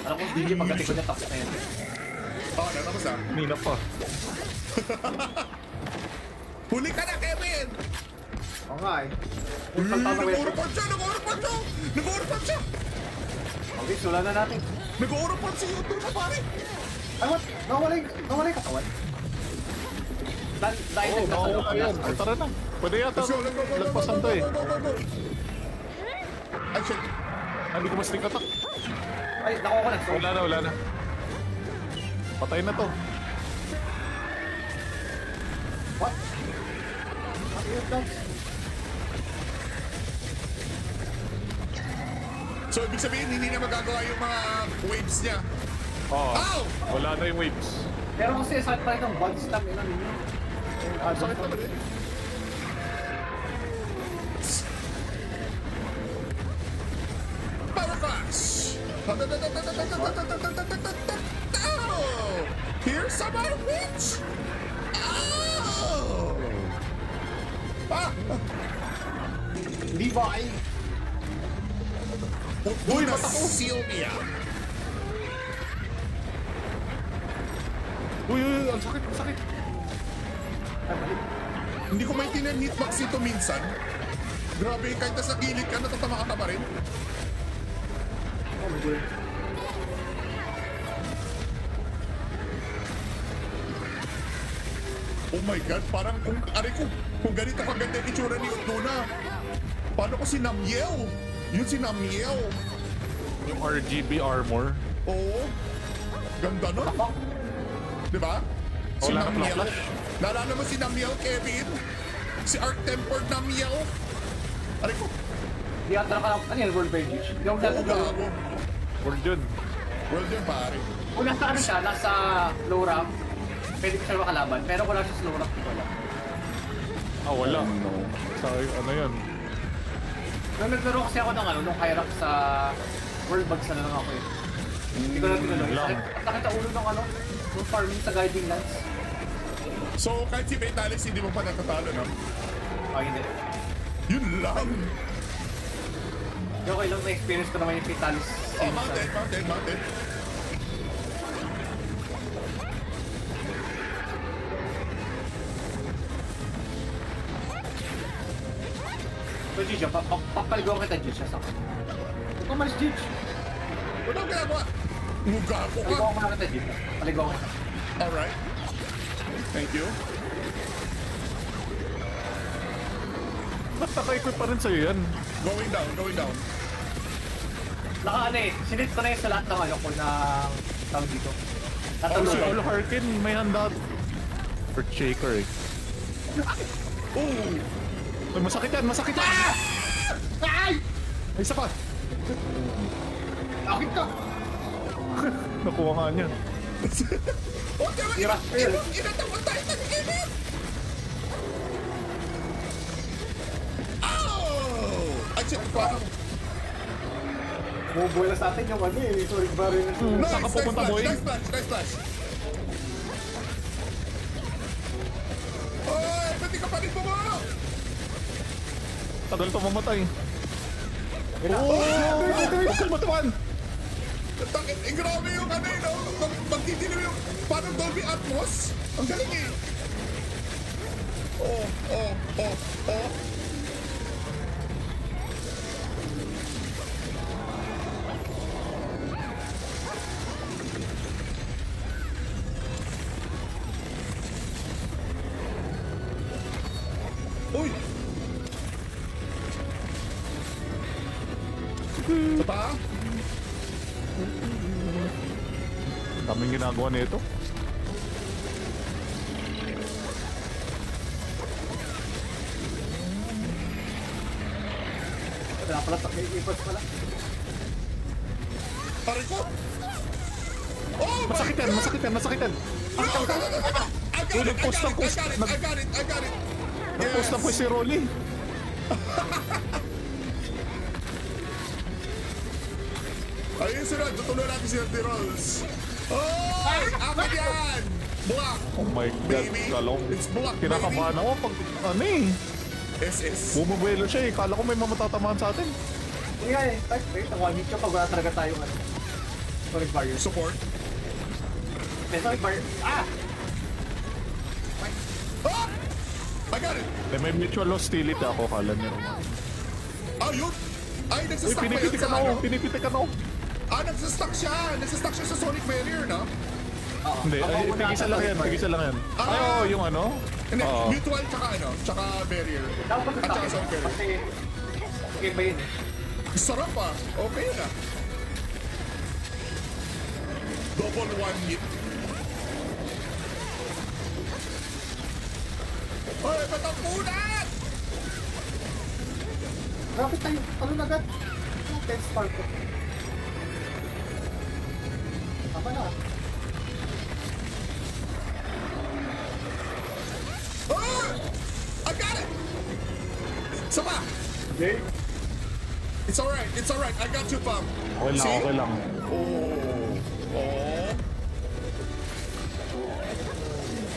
S3: Alam ko, DJ pagdating ko niya, tapos na yan.
S2: Oh, natapos na.
S1: Nina pa.
S2: Huli ka na, Kevin!
S3: Oo nga eh.
S2: Nag-o-report siya!
S3: Okay, sula na natin.
S2: Nag-o-report si YouTube na pare!
S3: Ay, what? Nawala yung katawan? Dahil
S1: Oo, nakuha yan. Ay, tara na. Pwede yata.
S2: Let's go, let's go, go, go, go,
S1: Lagpasan to
S2: go,
S1: eh.
S2: go, go, go. Ay, shit.
S1: Hindi ko mas sneak attack.
S3: Ay, nakuha ko na. So,
S1: Wala na. Patay na to.
S3: what? What is that?
S2: So, ibig sabihin, hindi na magagawa yung mga waves niya.
S1: Oo.
S2: Ow!
S1: Wala na yung waves.
S3: Pero kasi saan pa rin ang body slam yun ang ninyo?
S2: Sakit naman eh. Power clash! Oh! Here's some more witch! Oh! Ah!
S3: Levi!
S2: Uy, mata ko! Sylvia!
S1: Uy, ang sakit, ang sakit.
S3: Ay, mali.
S2: Hindi ko maintindihan hitbox ito minsan. Grabe, kahit nasa gilid ka, natatama ka pa rin.
S3: Oh my God.
S2: Oh my God, parang kung ganito kaganda yung itsura ni Luna. Paano ko si Namiel? Yun si Namiel.
S1: Yung RGB armor.
S2: Oo. Ganda nun.
S3: Fuck.
S2: Di ba? Si
S1: Wala na
S2: Namiel.
S1: flash.
S2: Naalala mo si Namiel, Kevin? Si Arc-Tempered Namiel? Aray ko.
S3: Di ata ka lang. Ano yan, World Bench? Hindi ako
S2: Oo,
S3: nalagay.
S2: gago.
S1: World yun.
S2: Well done, pare.
S3: Kung nasa ano siya, nasa low rank, pwede ko siya makalaban. Pero kung nasa slow rank, wala.
S1: Ah, wala. Sa ano yun?
S3: Nung naglaro kasi ako ng ano, nung Hyrax sa World Bugs na lang ako eh. Hindi ko na tinanong.
S1: lang.
S3: Nakita ulo ng ano, nung farming sa Guiding Lands.
S2: So, kahit si Vitalis, hindi mo pa natatalo, no?
S3: Ah, hindi.
S2: Yun lang.
S3: Okay lang na-experience ko naman yung Vitalis.
S2: Oh, mountain.
S3: So, Gigi, papaligaw kita, Gigi, siya sa akin. Huwag ka malis, Gigi.
S2: Wala akong ginagawa. Muga ko ka.
S3: Paligaw ko na kita, Gigi. Paligaw kita.
S2: Alright. Thank you.
S1: Ba't naka-equip pa rin sa'yo yan?
S2: Going down.
S3: Naka ano eh, sinit ko na yun sa lahat ng ano ko ng tawag dito.
S1: Si
S3: Tatalo
S1: All Harkin, may handa. Earth Shaker eh.
S2: Oh!
S1: Ay, masakit yan!
S3: Ay!
S1: Ay, isa pa!
S3: Akit ka!
S1: Nakuha nga niya.
S2: Oh, diba?
S3: Tira, tira.
S2: Inatapon tayo ng init! Oh! Ay, shit, parang...
S3: Bumubuhay na sa atin yung ano eh, sorry barrier na siya.
S1: Saan ka pupunta, boy?
S2: Nice flash. Oh, pwede ka pa rin bumao!
S1: Tagal to mamatay.
S2: Oh!
S1: Huwag kang matawan!
S2: Grabe yung ano yun, no? Magtitilim yung parang Dolby Atmos. Ang galing eh. Oh. Uy! Sa paa?
S1: Daming ginagawa nito.
S3: Wala pala, may ipos pala.
S2: Aray ko! Oh my
S1: Masakit yan,
S2: God!
S1: masakit yan, masakit yan.
S2: I got it!
S1: Nag-post ng post.
S2: I got it!
S1: Nag-post na po si Rolly.
S2: Ayun sila, tutuloy natin si Andy Rolls. Oh! Akin yan! Block!
S1: Oh my God.
S2: Baby,
S1: Kala ko,
S2: it's block,
S1: kinakabahan ako pag ano eh.
S2: SS.
S1: Bumubuelo siya eh. Kala ko may mamatatamaan sa atin.
S3: Hindi nga eh, wait, ang 1 hit ka pag wala talaga tayong ano. Sonic barrier.
S2: Support.
S3: May Sonic barrier. Ah!
S2: Ah! I got it!
S1: Eh, may mutual hostility ako, kala niya.
S2: Ah, yun! Ay,
S1: Uy,
S2: nagsastock pa yun
S1: pinipitikan
S2: sa
S1: ako,
S2: ano?
S1: pinipitikan ako.
S2: Ah, nagsastock siya! Nagsastock siya sa Sonic Barrier, no?
S3: Oo.
S1: Hindi,
S3: Ako
S1: ay,
S3: muna
S1: tigisa
S3: ata
S1: lang yan,
S3: Sonic barrier.
S1: tigisa lang yan.
S2: Ah!
S1: Ay, oo, yung ano,
S2: Hindi,
S1: Oo.
S2: mutual tsaka ano, tsaka barrier.
S3: Dapat
S2: At saka sound barrier.
S3: kasi okay ba yun eh?
S2: Sarap ah. Okay na. Double one hit. Ay, ba't ang punat?
S3: Grabe tayo, ano na agad? 10 spark ko. Tama na.
S2: Ah! I got it! Sama!
S3: Okay.
S2: It's alright. I got you, Pam.
S1: Okay lang, okay lang.
S2: Oh. Oh.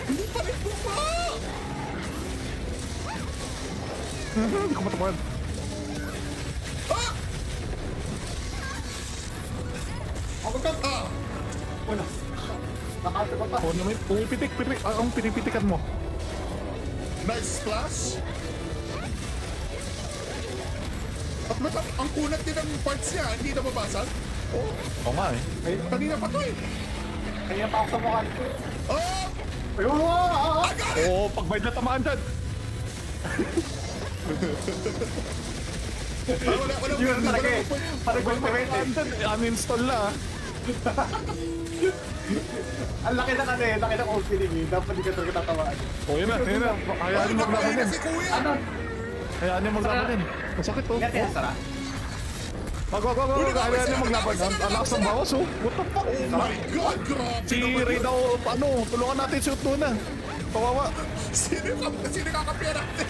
S2: Hindi pa rin buka!
S1: Hindi ko matamaan.
S2: Ah!
S3: Ako ka.
S2: Ah!
S3: Wala. Nakata ba pa?
S1: Oh, naman. Pumipitik. Ang pinipitikan mo.
S2: Nice splash! At ba't ang kunat din ng parts niya, hindi nababasag? Oh,
S1: Oo nga eh.
S2: kanina pa to eh.
S3: Kanina pa ako sa mukha nito.
S2: Oh!
S3: Ayun!
S2: I got it!
S1: Oo, pag-bite na tamaan dyan.
S2: Wala
S3: Yun talaga eh. Parang ultimate eh.
S1: Tamaan dyan, uninstall na ah.
S3: Ang laki na kasi, laki ng opening eh. Dapat hindi ka talaga tatawaan.
S1: O yun na. Hayaan mo
S2: Napakain
S1: maglabanin.
S2: na si Kuya!
S3: Ano?
S1: Hayaan niya maglabanin. Masakit oh.
S3: Nga tinasara?
S1: Wag. Hayaan niya maglaban. Ang lakas ng bawas oh. What the fuck?
S2: Oh my God! Grabe
S1: Si
S2: naman
S1: Ray
S2: yun.
S1: daw, ano, tulungan natin si Utuna. Kawawa.
S2: Sino kakampiyan natin?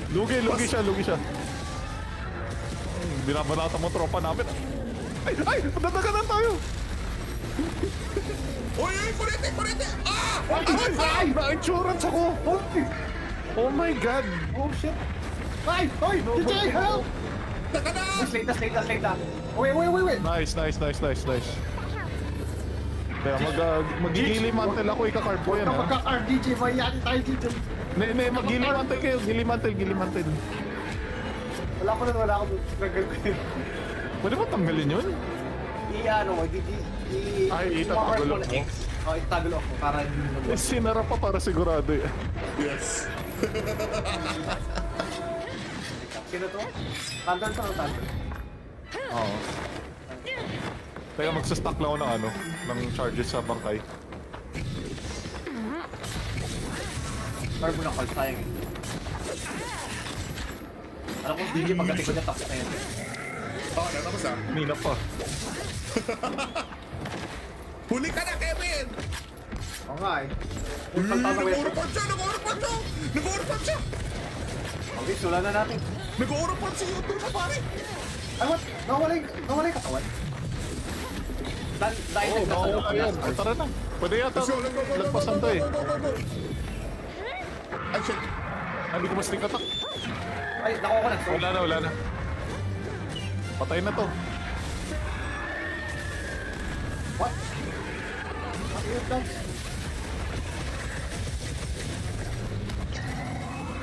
S1: Lugi siya. Binabanata mo tropa namin. Ay, nadaganan tayo.
S2: Uy, kurete! Ah!
S1: Ay, na-insurance ako. Oh my God.
S3: Oh shit! Ay! Hoy! DJ, help!
S2: Taka na!
S3: Late na. Wait.
S1: Nice. Kaya magigilimantel ako, ika-card ko yan
S3: Huwag ka
S1: ha.
S3: magka-car, DJ. Mayayari tayo dito.
S1: Magilimantel kayo, gilimantel.
S3: Wala ko doon. Struggle ko yun.
S1: Pwede ba tanggalin yun? Ay, itatagol ako.
S3: Itagol ako para hindi mo.
S1: Sinara pa para sigurado eh.
S2: Yes.
S3: Sino to? Thunder to o Thunder?
S1: Oo. Kaya magsastock lang ako ng ano, ng charges sa bangkay.
S3: Car mo ng call, sayang eh. Alam ko, DJ, pagdating ko niya, tapos na yun.
S2: Oh, natapos ah.
S1: Nina pa.
S2: Huli ka na, Kevin!
S3: Oo nga eh.
S2: Nag-overport siya!
S3: Okay, sula na natin.
S2: Nag-overport si YouTube na pare!
S3: Ay, what? Nawala yung katawan. Dahil
S1: Oo, nakuha ka yan. O, tara na. Pwede yata lagpasan to eh.
S2: Ay, shit.
S1: Hindi ko mas attack.
S3: Ay, nakuha ko na. So,
S1: Wala na. Patay na to.
S3: what? What is that?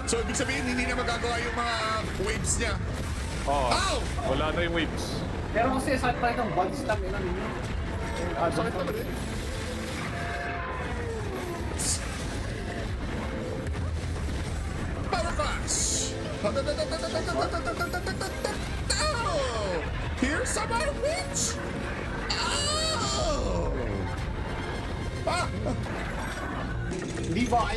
S2: So, ibig sabihin, hindi na magagawa yung mga waves niya.
S1: Oo.
S2: Ow!
S1: Wala na yung waves.
S3: Pero kasi sakit pa rin ng body slam yun ano yun.
S2: Sakit talaga eh. Power Crash! Oh! Here's some more witch! Oh! Ah!
S3: Levi!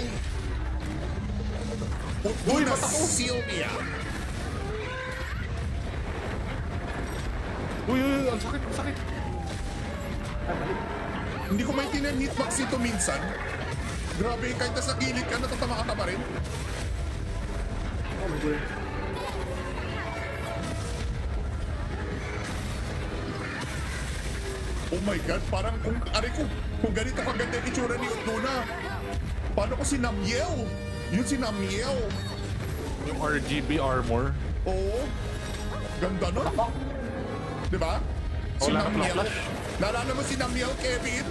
S2: Uy, matako! Sylvia!
S1: Uy, ang sakit.
S2: Hindi ko maintindihan hitbox ito minsan. Grabe, kahit nasa gilid ka, natatama ka pa rin.
S3: Oh my God.
S2: Oh my God, parang kung ganito kaganda yung itsura ni Utuna. Paano ko si Namiel? Yun si Namiel.
S1: Yung RGB armor.
S2: Oo. Ganda nun. Diba? Si
S1: Wala ka
S2: Namiel.
S1: flash.
S2: Naalala mo si Namiel, Kevin?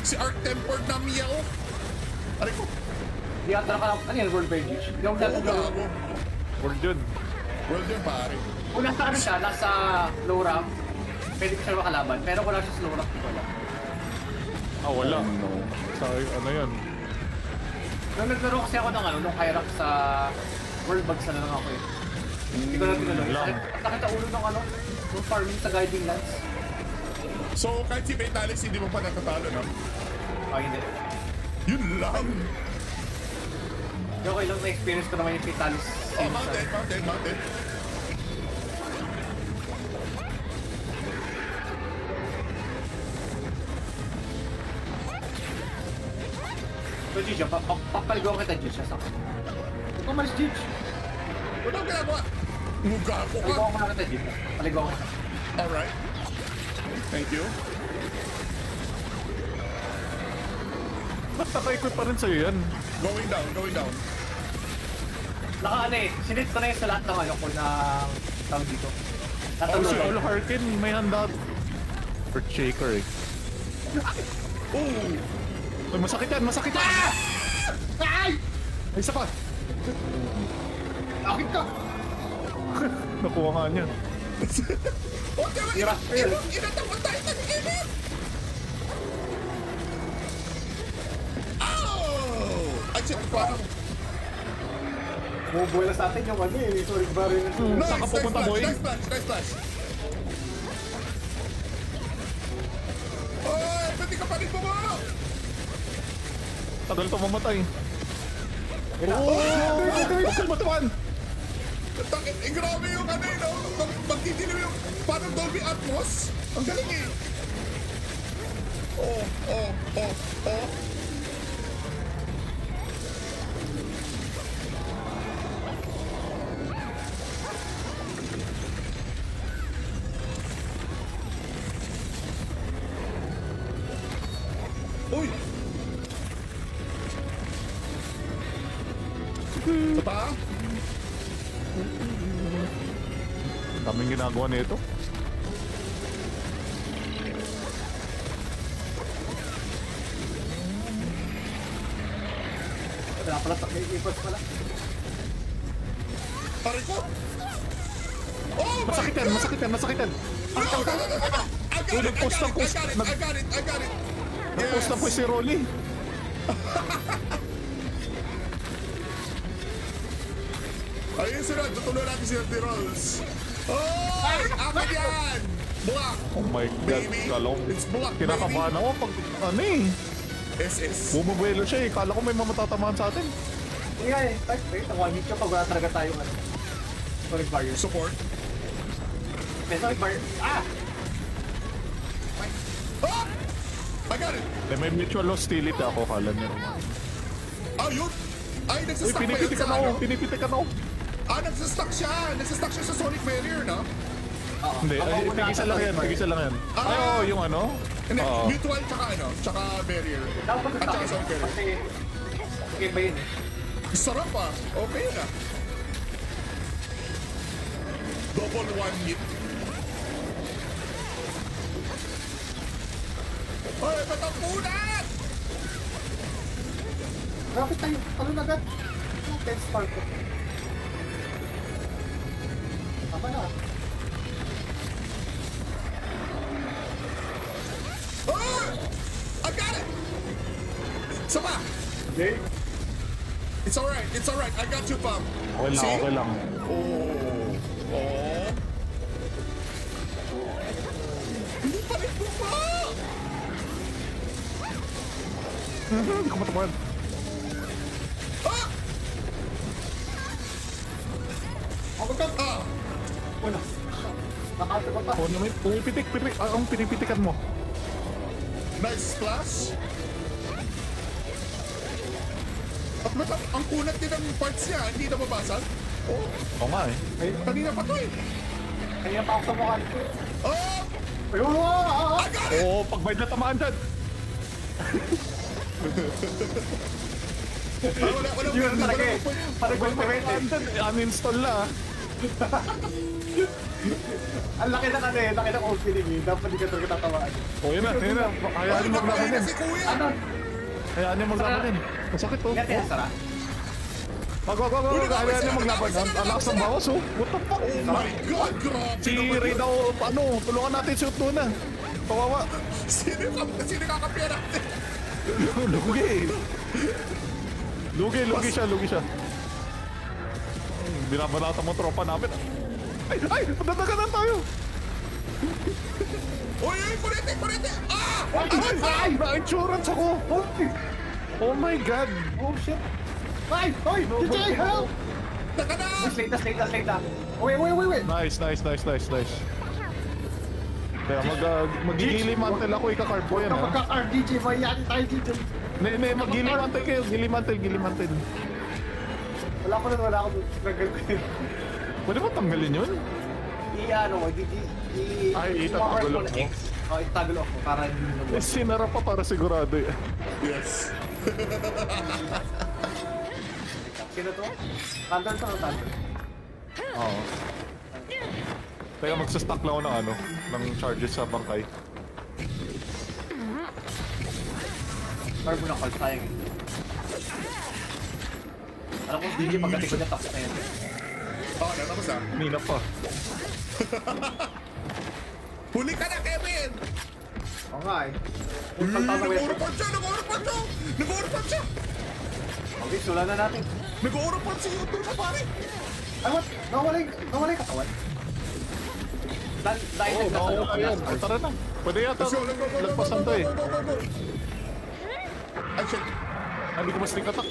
S2: Si Arc-Tempered Namiel? Aray ko.
S3: Di atra ka lang. Ano yan, World Bench? Hindi ako
S2: Oo,
S3: nagagawa.
S2: gago.
S1: World yun.
S2: World yun, pare.
S3: Kung nasa ano siya, nasa low rank, pwede ko siya makalaban. Pero kung nasa slow rank, hindi ko alam.
S1: Ah, wala.
S2: No.
S1: Sa ano yan?
S3: Nung naglaro kasi ako ng nung Hyrax sa World Bugs na lang ako eh. Hindi ko na tinanong.
S1: lang.
S3: Nakita ulo ng yung farming sa Guiding Lands.
S2: So, kahit si Vitalis, hindi mo pa natatalo, no?
S3: Ah, hindi.
S2: Yun lang.
S3: Okay lang na-experience ko naman yung Fatalis.
S2: Oh, mountain.
S3: So, Gigi, papaligaw kita, Gigi, sa akin. Huwag kang malis, Gigi.
S2: Ano ang ginagawa? Muga ko ka.
S3: Paligaw ko na kita, Gigi. Paligaw ko kita.
S2: Alright. Thank you.
S1: Ba't naka-equip pa rin sa'yo yan?
S2: Going down.
S3: Sinit ko na yung sa lahat ng ko na tawag dito.
S1: Oh,
S3: Natulog.
S1: si Olo Harkin, may handa. Earth Shaker eh.
S2: Oh!
S1: Ay, masakit yan!
S3: Ay!
S1: Ay, isa pa!
S3: Akit ka!
S1: Nakuha nga niya.
S2: Oh, diba?
S3: Tira.
S2: Inatapon tayo ng init! Oh! Ay, shit, parang...
S3: Bubuhay na sa atin yung Sonic Barrier na siya.
S2: Nice,
S1: Saan ka pupunta, boy?
S2: nice flash. Oy, pwede ka pa rin bumalo!
S1: Tagal to mamatay.
S2: Oh!
S1: Bakal matuan!
S2: Grabe yung no? Magdidilim yung parang Dolby Atmos. Ang galing eh. Oh. Uy! Sa paa?
S1: Daming ginagawa nito.
S3: Wala pala, may ipos pala.
S2: Pare ko! Oh
S1: Masakit yan!
S2: I got it!
S1: Nag-post ng post.
S2: I got it!
S1: Nag-post na po si Rolly.
S2: Ayun sila, tutuloy natin si Dirty Rolls. Oh! Akin yan! Black!
S1: Oh my God.
S2: Baby,
S1: Kalong.
S2: it's black,
S1: Kinakabahan ako pag ano eh.
S2: SS.
S1: Bumubuelo siya eh. Kala ko may mamatatamaan sa atin.
S3: Hindi nga eh. Wait, ang one hit ka pag wala talaga tayong Sonic Barrier.
S2: Support.
S3: May Sonic Barrier. Ah!
S2: Ah! I got it!
S1: May mutual hostility ako. Kala niyo.
S2: Ah, yun! Ay,
S1: Uy,
S2: nagsastock pa yun
S1: pinipitikan
S2: sa
S1: ako.
S2: ano?
S1: Pinipitikan ako.
S2: Ah, nagsastock siya! Nagsastock siya sa Sonic Barrier, no?
S3: Oo.
S1: Hindi, ay, tigisa lang yan.
S2: Ah!
S1: Ay, oh, yung ano?
S2: Hindi,
S1: Oo.
S2: mutual tsaka tsaka barrier.
S3: Dapat
S2: At tsaka Sonic Barrier.
S3: Kasi, okay ba yun eh?
S2: Sarap ah. Okay na. Double one hit. Hoy, ba't ang punat?
S3: Grabe tayo. Ano na agad? 10 star ko. Tama na.
S2: Ah! I got it! Sama!
S3: Okay.
S2: It's alright. I got you, Pam.
S1: Okay lang.
S2: Oh. Hindi pa rin buka!
S1: Hindi ko matamaan.
S2: Ah!
S3: Ako ka.
S2: Ah!
S3: Wala. Nakata ko pa.
S1: Oh, naman. Pumipitik. Ang pinipitikan mo.
S2: Nice splash! At ang kunat din ng parts niya, hindi na mabasag. Oh,
S1: Oo nga eh.
S2: kanina pa to eh.
S3: Kanina pa ako sa mukha nito.
S2: Oh!
S3: Ayun!
S2: I got it!
S1: Oo, pag may natamaan dyan.
S2: Wala
S3: Yun talaga eh. Parang
S1: Pag may
S3: gulpimate eh.
S1: natamaan dyan, uninstall na.
S3: Ang laki na kasi, laki ng opening eh. Dapat di ka talaga tatawaan.
S1: O, yun na. Hayaan niyo maglaban din.
S2: si Kuya!
S3: Ano?
S1: Hayaan niyo maglaban din. Masakit to.
S3: Yan kaya Sara?
S1: Wag. Hayaan niyo maglaban. Ang lakas ng bawas oh. What the fuck?
S2: Oh my God! Grabe
S1: Si
S2: naman
S1: Ray
S2: yun.
S1: daw, tulungan natin si Utuna. Kawawa.
S2: Sino kakapiyan natin?
S1: Lugi. Lugi siya. Binabanata mo tropa namin. Ay! Nadaganan tayo!
S2: Uy, kurete! Ah!
S1: Ay! Na-insurance ako! Oh my God!
S3: Oh shit! Ay! Ay! DJ, help!
S2: Taka na!
S3: Slate na. Wait.
S1: Nice. Kaya mag-gilimantel ako, ika-carb ko yan ha.
S3: Magka-card DJ, mayayari tayo dito.
S1: Mag-gilimantel kayo, gilimantel.
S3: Wala ko na. Naggal ko yun.
S1: Pwede ba tanggalin yun? Ay, itatagulok mo?
S3: Itagulok ko para hindi
S1: Sinara pa para sigurado eh.
S2: Yes.
S3: Sino to? Thunder to.
S1: Oo. Kaya magsastock lang ako ng charges sa bangkay.
S3: Carbo na call, sayang eh. Alam ko, DJ pagdating ko niya, tapos na yun.
S2: Natapos na.
S1: Nina pa.
S2: Huli ka na, Kevin!
S3: Oo nga eh.
S2: Nag-overport siya!
S3: Okay, sula na natin.
S2: Nag-overport si YouTube na, pare!
S3: Ay, what? Nawala yung katawan. Dahil
S1: Oo, yan. Tara na. Pwede yata.
S2: Let's go.
S1: Lagpasan to eh.
S2: Go. Ay, shit.
S1: Hindi ko mas sneak attack.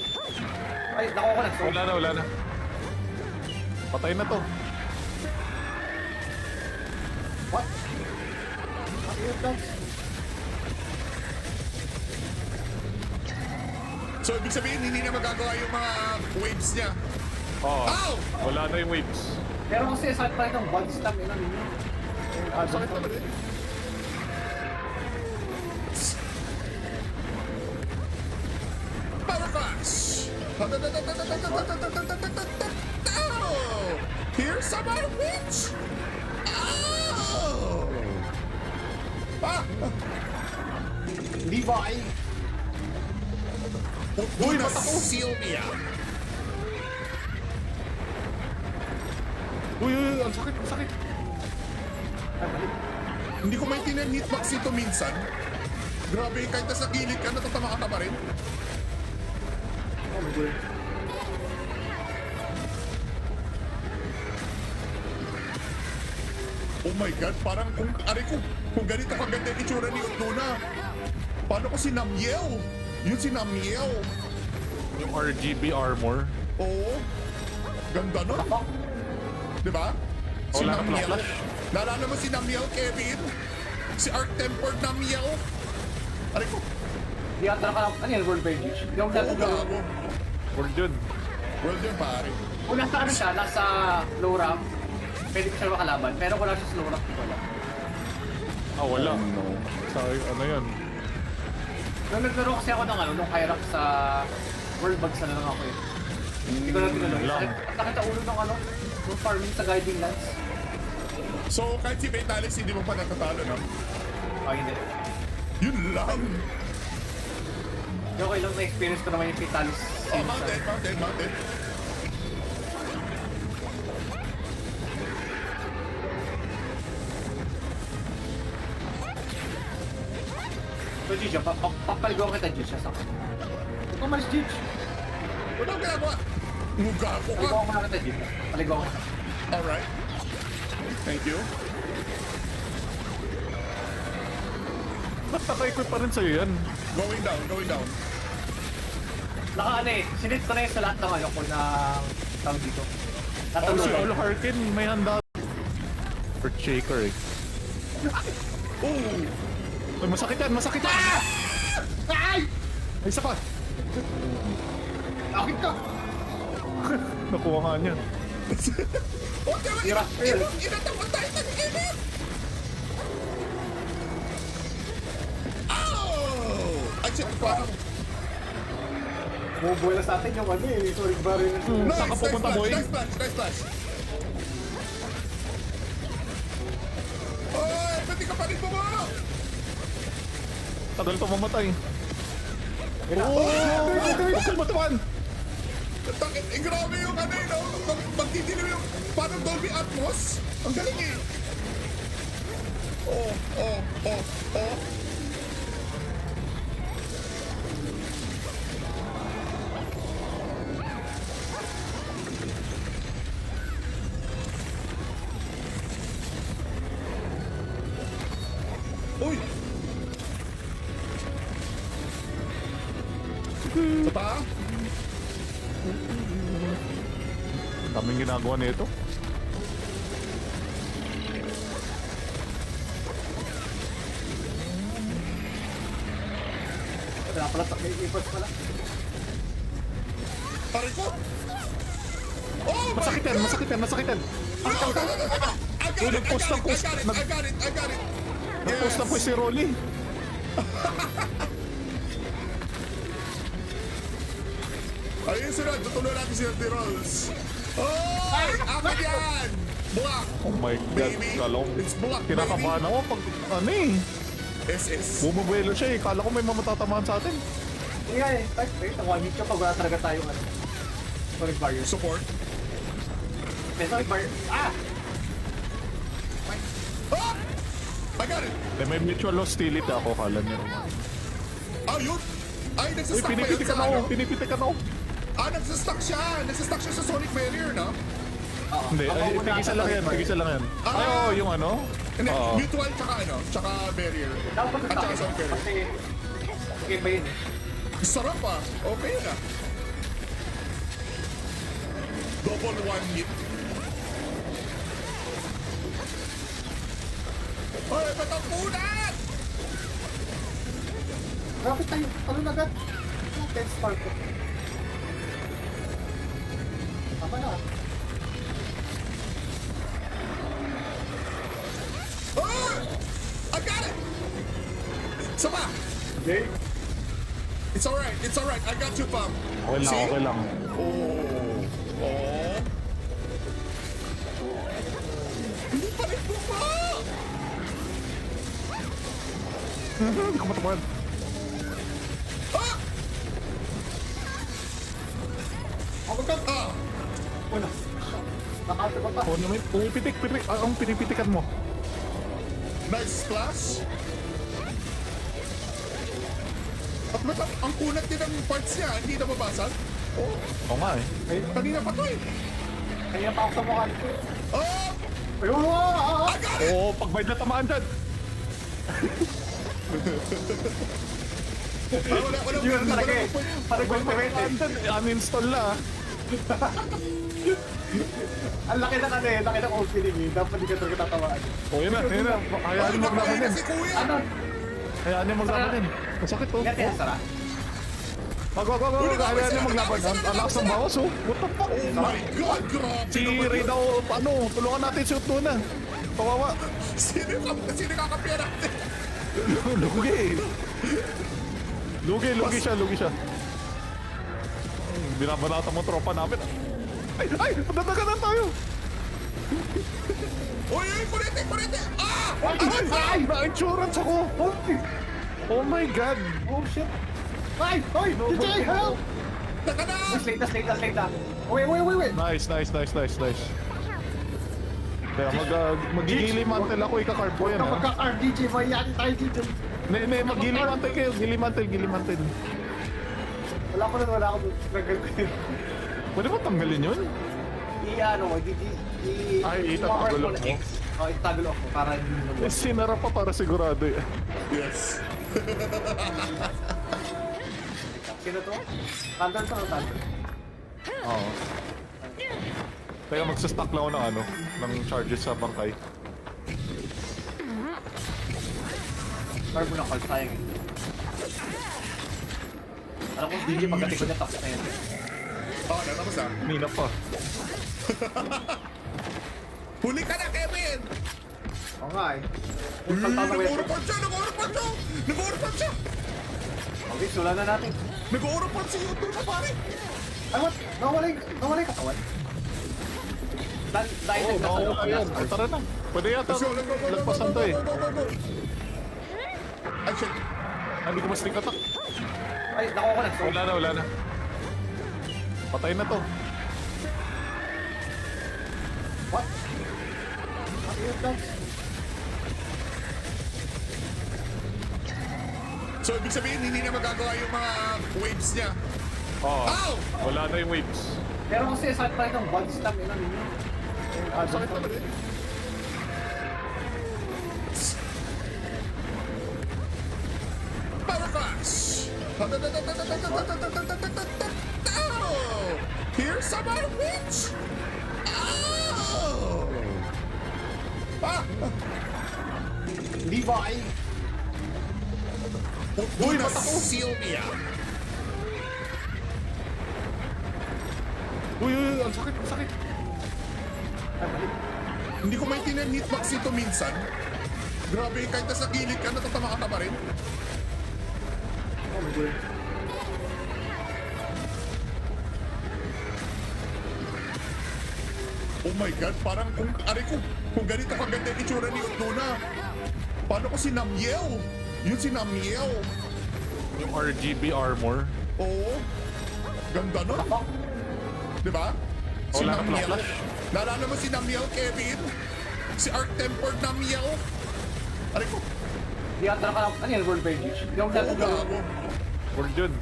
S3: Ay, nakuha ko na.
S1: Wala na. Patay na to.
S3: What? What is that?
S2: So, ibig sabihin, hindi na magagawa yung mga waves niya.
S1: Oo.
S2: Ow!
S1: Wala na yung waves.
S3: Pero kasi saan pa rin ang body slam yun ano yun?
S2: Sakit naman eh. Power clash! Here's some more witch! Oh!
S3: Levi!
S2: Uy, mata ko! Sylvia!
S1: Uy, ang sakit.
S2: Hindi ko maintindihan hitbox ito minsan. Grabe, kahit nasa gilid ka, natatama ka pa rin.
S3: Oh my God.
S2: Oh my God, parang kung ganito kaganda yung itsura ni Luna. Paano ko si Namiel? Yun si Namiel.
S1: Yung RGB armor.
S2: Oo. Ganda nun. Diba? Si
S1: Wala na
S2: Namiel.
S1: flash.
S2: Naalala mo si Namiel, Kevin? Si Arc-Tempered Namiel? Aray ko.
S3: Di ata ka lang, ano yan, World Bench? Di ako
S2: Oo,
S3: dati
S2: gago.
S1: World yun.
S2: Well done, pare.
S3: kung nasa ano siya, nasa low rank, pwede ko siya makalaban. Pero kung nasa slow rank, wala.
S1: Wala. Sa ano yun?
S3: Nung naglaro kasi ako ng nung Hyrax sa World Bugs na lang ako eh. Hindi ko na tinanong.
S1: Lang.
S3: Nakita ulo ng yung farming sa Guiding Lands.
S2: So, kahit si Vitalis, hindi mo pa natatalo, no?
S3: Hindi.
S2: Yun lang.
S3: Okay lang na-experience ko naman yung Vitalis.
S2: Oh, mountain.
S3: So, Gigi, papaligaw kita, Gigi, siya sa akin. Huwag ka malis, Gigi.
S2: Wala akong ginagawa. Mugago ka.
S3: Paligaw ko na kita, Gigi. Paligaw kita.
S2: Alright. Thank you.
S1: Ba't naka-equip pa rin sa'yo yan?
S2: Going down.
S3: Sinit ko na yung sa lahat ng ko na tawag dito.
S1: Si
S3: Natulog.
S1: All Harkin, may handa. For shaker eh.
S2: Oh!
S1: Ay, masakit yan!
S3: Ay!
S1: Ay, isa pa!
S3: Akit ka!
S1: Nakuha nga niya.
S2: Oh, diba?
S3: Tira.
S2: Inatapan tayo ng init! Oh! Ay, shit, parang...
S3: Bubuhay na sa atin yung sorry, baril na siya.
S1: Saan ka pupunta, boy?
S2: Nice flash. Oy, pwede ka pa rin bumalo!
S1: Tagal pa mamatay. Oh! Matuan!
S2: Grabe yung no? Magdidilim yung parang Dolby Atmos. Ang galing eh. Oh, oh, oh, oh. Uy! Sa paa?
S1: Daming ginagawa nito.
S3: Wala pala, may ipos pala.
S2: Aray ko! Oh
S1: Masakit yan, masakit yan, masakit yan.
S2: I got it,
S1: Nag-post ng post.
S2: I got it.
S1: Nag-post na po si Rolly.
S2: Ayun sila, tutuloy natin si Dirty Rolls. Oh! Akin yan! Black!
S1: Oh my God,
S2: Baby,
S1: kalong.
S2: it's black,
S1: Kinakabahan ako pag ano eh.
S2: SS.
S1: Bumubuelo siya eh. Kala ko may mamatatamaan sa atin.
S3: Hindi nga eh. Wait, one-hit ka pag wala talaga tayong ano. Sonic barrier.
S2: Support.
S3: May Sonic barrier. Ah!
S2: Ah! I got it!
S1: May mutual hostility ako, kala niyo.
S2: Ah, yun! Ay,
S1: Uy,
S2: nagsastock pa yun
S1: pinipitikan
S2: sa
S1: ako,
S2: ano?
S1: pinipitikan ako.
S2: Ah, nagsastock siya! Nagsastock siya sa Sonic Barrier, no?
S3: Oo.
S1: Hindi,
S3: Ako
S1: ay,
S3: muna
S1: tigisa
S3: sa
S1: lang yan,
S3: Sonic barrier.
S1: tigisa lang yan.
S2: Ah!
S1: Ay, oo, yung ano?
S2: Hindi,
S1: Oo.
S2: mutual tsaka ano? Tsaka Barrier.
S3: Dapat
S2: At tsaka Sonic Barrier.
S3: Kasi, okay ba yun eh?
S2: Sarap ah! Okay na. Double one hit. Ay, ba't ang punat?
S3: Grabe tayo. Ano na agad? 10 star ko. Tama na.
S2: Ah! I got it! Sama!
S3: Okay.
S2: It's alright. I got you, Pam.
S1: Okay lang, okay lang.
S2: Oh. Oh. Hindi pa rin buka!
S1: Hindi ko matamaan.
S2: Ah!
S3: Ako ka.
S2: Ah!
S3: Una. Nakata ko pa.
S1: Oo naman, pumipitik, ang pinipitikan mo.
S2: Nice splash! At ba't ang kunat din ng parts niya, hindi nababasag? Oh,
S1: Oo nga eh.
S2: kanina pa to eh.
S3: Kaya pa ako sa mukha nito.
S2: Oh!
S3: Ayun!
S2: I got it!
S1: Oo, pag may natamaan dyan.
S2: Ah, wala
S3: Yun talaga eh. Parang
S1: Pag may
S3: gulpimate eh.
S1: natamaan dyan, uninstall na ah.
S3: Ang laki na kasi, laki ng opening eh. Dapat di ka talaga tatawaan.
S1: O yun na. Hayaan niyo maglaban
S2: na
S1: din.
S2: si Kuya!
S3: Ano?
S1: Hayaan niyo maglaban din. Masakit oh.
S3: Yan kaya Sara?
S1: Wag. Hayaan niyo maglaban. Ang lakas ng bawas oh. What the fuck?
S2: Oh my God! Grabe
S1: Si
S2: naman
S1: Ray
S2: yun.
S1: daw, ano, tulungan natin si Utuna. Kawawa.
S2: Sino kakapya natin?
S1: Lugi siya. Binabanata mo tropa namin. Ay! Nadaganan tayo!
S2: Uy, kurete! Ah!
S1: Ay! Na-insurance ako! Oh my God!
S3: Oh shit! Ay! Hoy! DJ, help!
S2: Taka na!
S3: Slate na. Wait.
S1: Nice. Kaya mag-gilimantel ako, ika-carb ko yan ha.
S3: Magka-car DJ, mayayari tayo dito.
S1: Mag-gilimantel kayo, gilimantel.
S3: Wala ko na. Struggle ko yun.
S1: Pwede ba tanggalin yun? Ay, itatagulok mo.
S3: Oo, itagulok ko para hindi mo.
S1: Sinara pa para sigurado eh.
S2: Yes.
S3: Sino to? Thunder to, Thunder.
S1: Oo. Kaya magsastock lang ako ng ano, ng charges sa bangkay.
S3: Carbo na call, sayang eh. Alam ko, DJ pagdating ko niya, tapos na yan.
S2: Oh, natapos na.
S1: Nina pa.
S2: Huli ka na, Kevin!
S3: Oo nga eh.
S2: Nag-o-report siya!
S3: Okay, sula na natin.
S2: Nag-o-report si YouTube na pare!
S3: Ay, what? Nawala yung katawan? Dahil
S1: Oo, nakawala yan. Ay, tara na. Pwede yata.
S2: Let's go.
S1: Lagpasan to eh.
S2: Go. Ay, shit.
S1: Hindi ko mas sneak attack.
S3: Ay, nakuha ko na. So,
S1: Wala na. Patay na to.
S3: what? What is that?
S2: So, ibig sabihin, hindi na magagawa yung mga waves niya.
S1: Oo.
S2: Ow!
S1: Wala na yung waves.
S3: Pero kasi sa pa ng body slam yun ninyo.
S2: Sakit naman eh. Power Clash! Oh! Here's some more witch! Oh! Ah!
S3: Levi!
S2: Uy, mata ko! Sylvia!
S1: Uy, ang sakit, ang sakit.
S2: Hindi ko maintindihan hitbox ito minsan. Grabe, kahit nasa gilid ka, natatama ka pa rin.
S3: Oh my god.
S2: Oh my God, parang kung ganito kaganda yung itsura ni Luna. Paano ko si Namiel? Yun si Namiel.
S1: Yung RGB armor.
S2: Oo. Ganda nun. Di ba? Si
S1: Wala na
S2: Namiel.
S1: flash.
S2: Naalala mo si Namiel, Kevin? Si Arc-Tempered Namiel? Aray ko.
S3: Di ata ka lang, ano yan, World Bench? Hindi ako
S2: Oo,
S3: nalagay.
S2: gago.
S1: World yun.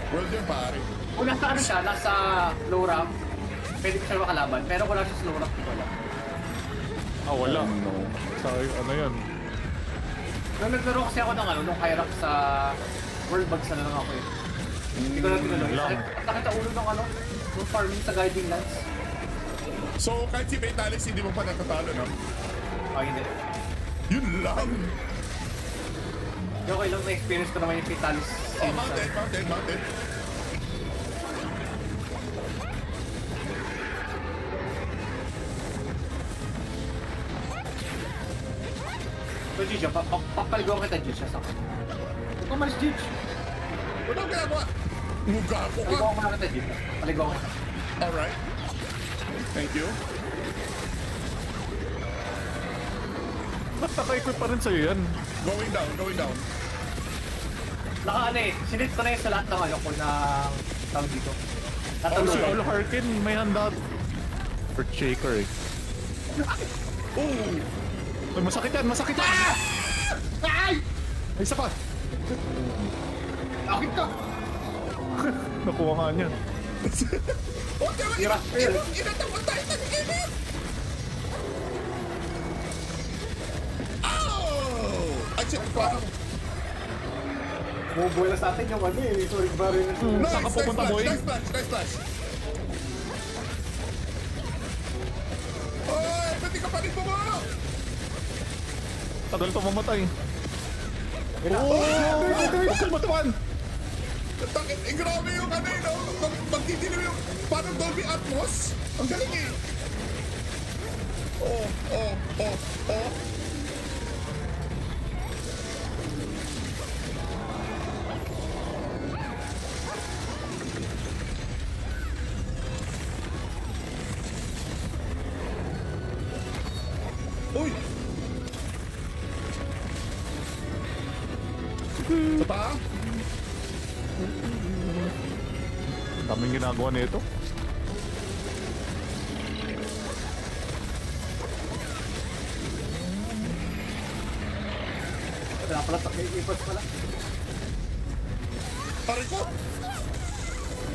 S2: Well done, pare.
S3: Kung nasa ano siya, nasa low rank, pwede ko siya makalaban. Pero kung nasa slow rank, wala.
S1: Ah, wala. Sa ano yun?
S3: Nung naglaro kasi ako ng ano, nung Hyrax sa World Bugs na lang ako eh. Hindi ko na tinanong.
S1: lang.
S3: Nakita ulo ng ano, nung farming sa Guiding Lands.
S2: So, kahit si Vitalis, hindi mo pa natatalo, no?
S3: Ah, hindi.
S2: Yun lang.
S3: Okay lang na-experience ko naman yung Vitalis.
S2: Oh, mountain.
S3: So, Gigi, papaligaw kita, Gigi, siya sa akin. Huwag ka malis, Gigi.
S2: Wala akong ginagawa. Muga ko ka.
S3: Paligaw ko na kita, Gigi. Paligaw kita.
S2: Alright. Thank you.
S1: Ba't naka-equip pa rin sa'yo yan?
S2: Going down.
S3: Naka ano eh, sinit ko na yun sa lahat ng ano ko ng tawag dito.
S1: Oh, si
S3: Tatulugan.
S1: All Harkin, may handa. Earth Shaker eh.
S2: Oh!
S1: Ay, masakit yan, masakit yan!
S3: Ay!
S1: Ay, isa pa!
S3: Akit ka!
S1: Nakuha nga niya.
S2: Oh, diba?
S3: Tira, tira.
S2: Inatakot tayo ng init! Oh! Ay, shit, parang...
S3: Bumubuhay na sa atin yung ano eh, sorry barrier na siya.
S1: Saan ka pupunta, boy?
S2: Nice flash. Oh, pwede ka pa rin bumao!
S1: Tagal to mamatay.
S2: Oh!
S1: Huwag kang matawan!
S2: Grabe yung ano yun, no? Magtitilim yung parang Dolby Atmos. Ang galing eh. Oh. Uy! Sa pa?
S1: Daming ginagawa nito.
S3: Wala pala, may ipos pala.
S2: Aray ko!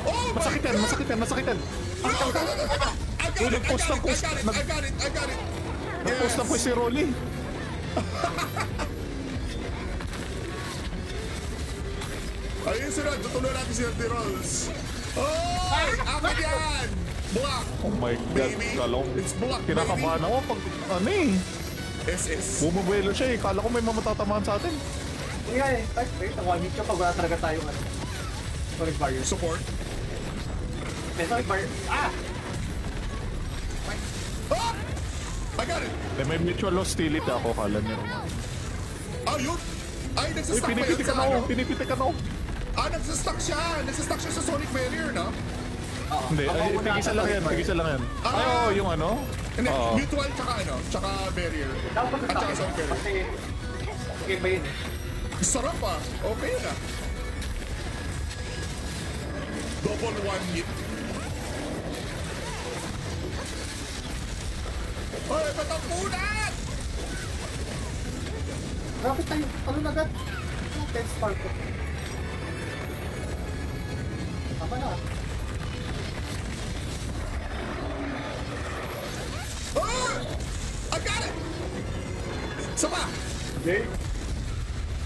S2: Oh
S1: Masakit yan, masakit yan, masakit yan.
S2: I got it!
S1: Nag-post ng post.
S2: I got it!
S1: Nag-post na po si Rolly.
S2: Ayun sila, tutuloy natin si Andy Rolls. Oh! Akin yan! Block!
S1: Oh my God,
S2: Baby,
S1: kala ko.
S2: it's block,
S1: Kinakabahan ako pag ano eh.
S2: SS.
S1: Bumubuelo siya eh. Kala ko may mamatatamaan sa atin.
S3: Hindi nga eh, wait, ang one hit ka pag wala talaga tayong ano. Sonic barrier.
S2: Support.
S3: May Sonic barrier. Ah!
S2: Ah! I got it!
S1: Eh, may mutual hostility ako, kala niya.
S2: Ah, yun! Ay,
S1: Uy,
S2: nagsastock pa yun
S1: pinipitikan
S2: sa
S1: ako,
S2: ano?
S1: pinipitikan ako.
S2: Ah, nagsastock siya! Nagsastock siya sa Sonic Barrier, no?
S3: Oo.
S1: Hindi,
S3: Ako
S1: ay,
S3: muna
S1: tigisa
S3: ata
S1: lang yan,
S3: Sonic
S1: tigisa lang yan.
S2: Ah!
S1: Ay, oo, yung ano?
S2: Hindi,
S1: Oo.
S2: mutual tsaka ano? Tsaka barrier.
S3: barrier. Dapat
S2: At tsaka
S3: sa
S2: Sonic Barrier.
S3: Kasi, okay ba yun eh?
S2: Sarap ah! Okay na. Double one hit. Ay, ba't ang punat?
S3: Rapid tayo, ano na agad? 10 star ko. Tama na.
S2: Ah! I got it! Sama!
S3: Okay.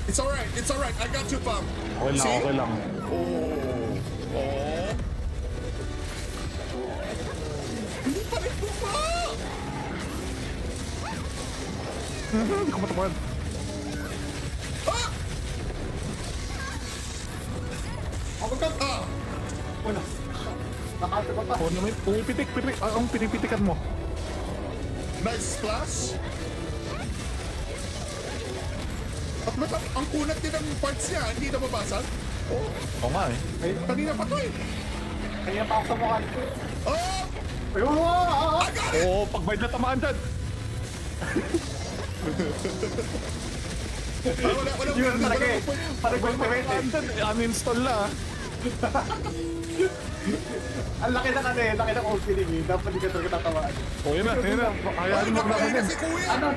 S2: It's alright. I got you, Pam.
S1: Okay lang,
S2: See?
S1: okay lang.
S2: Oh. Hindi pa rin buka!
S1: Hindi ko matamaan.
S2: Ah!
S3: Ako ka.
S2: Ah!
S3: Wala. Nakata ko pa.
S1: Oh, naman. Pumipitik. Ang pinipitikan mo.
S2: Nice splash! At ang kunat din ng parts niya, hindi na mabasag. Oh,
S1: Oo nga eh.
S2: kanina pa to eh.
S3: Kanina pa ako sa mukha nito.
S2: Oh!
S3: Ayun!
S2: I got it!
S1: Oo, pag-bite na tamaan dyan.
S2: Wala.
S3: Yun talaga eh. Parang ultimate eh.
S1: Tamaan dyan, uninstall na ah.
S3: Ang laki na kasi, laki ng opening eh. Dapat hindi ka talaga tatawaan.
S1: O yun na. Hayaan mo
S2: Napakain
S1: maglabanin.
S2: na si Kuya!
S3: Ano?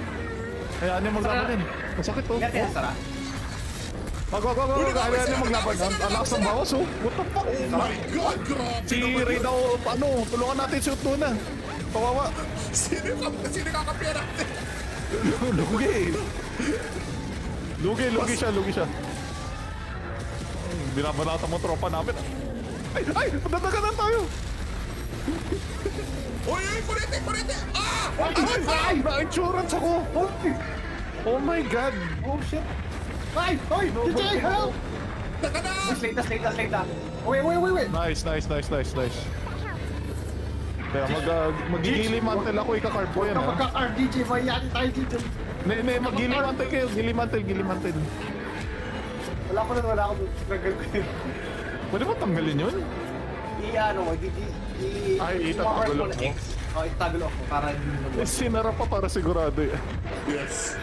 S1: Hayaan niya maglabanin. Masakit oh.
S3: Yan yan, Sara.
S1: Wag. Hayaan niya maglaban. Ang lakas ng bawas oh. What the fuck?
S2: Oh my God! Grabe
S1: Si
S2: naman
S1: Ray
S2: yun.
S1: daw, ano, tulungan natin si Utuna. Kawawa.
S2: Sino kakapya natin?
S1: Lugi siya. Binabanata mo tropa namin. Ay, nadaganan tayo.
S2: Uy, kurete! Ah!
S1: Ay, na-insurance ako. Oh my God.
S3: Oh shit! Ay! Hoy! DJ, help!
S2: Taka na!
S3: Late na. Wait.
S1: Nice. Kaya magigilimantel ako, ika-card ko yan
S3: Huwag ka
S1: ha.
S3: magka-car, DJ. Mayayari tayo dito.
S1: Magilimantel kayo, gilimantel.
S3: Wala ko doon. Struggle ko yun.
S1: Pwede ba tanggalin yun? Ay, itatagol
S3: mo na
S1: ako.
S3: X. Oh, itagol ako para hindi mo
S1: Eh, sinara pa para sigurado eh.
S2: Yes.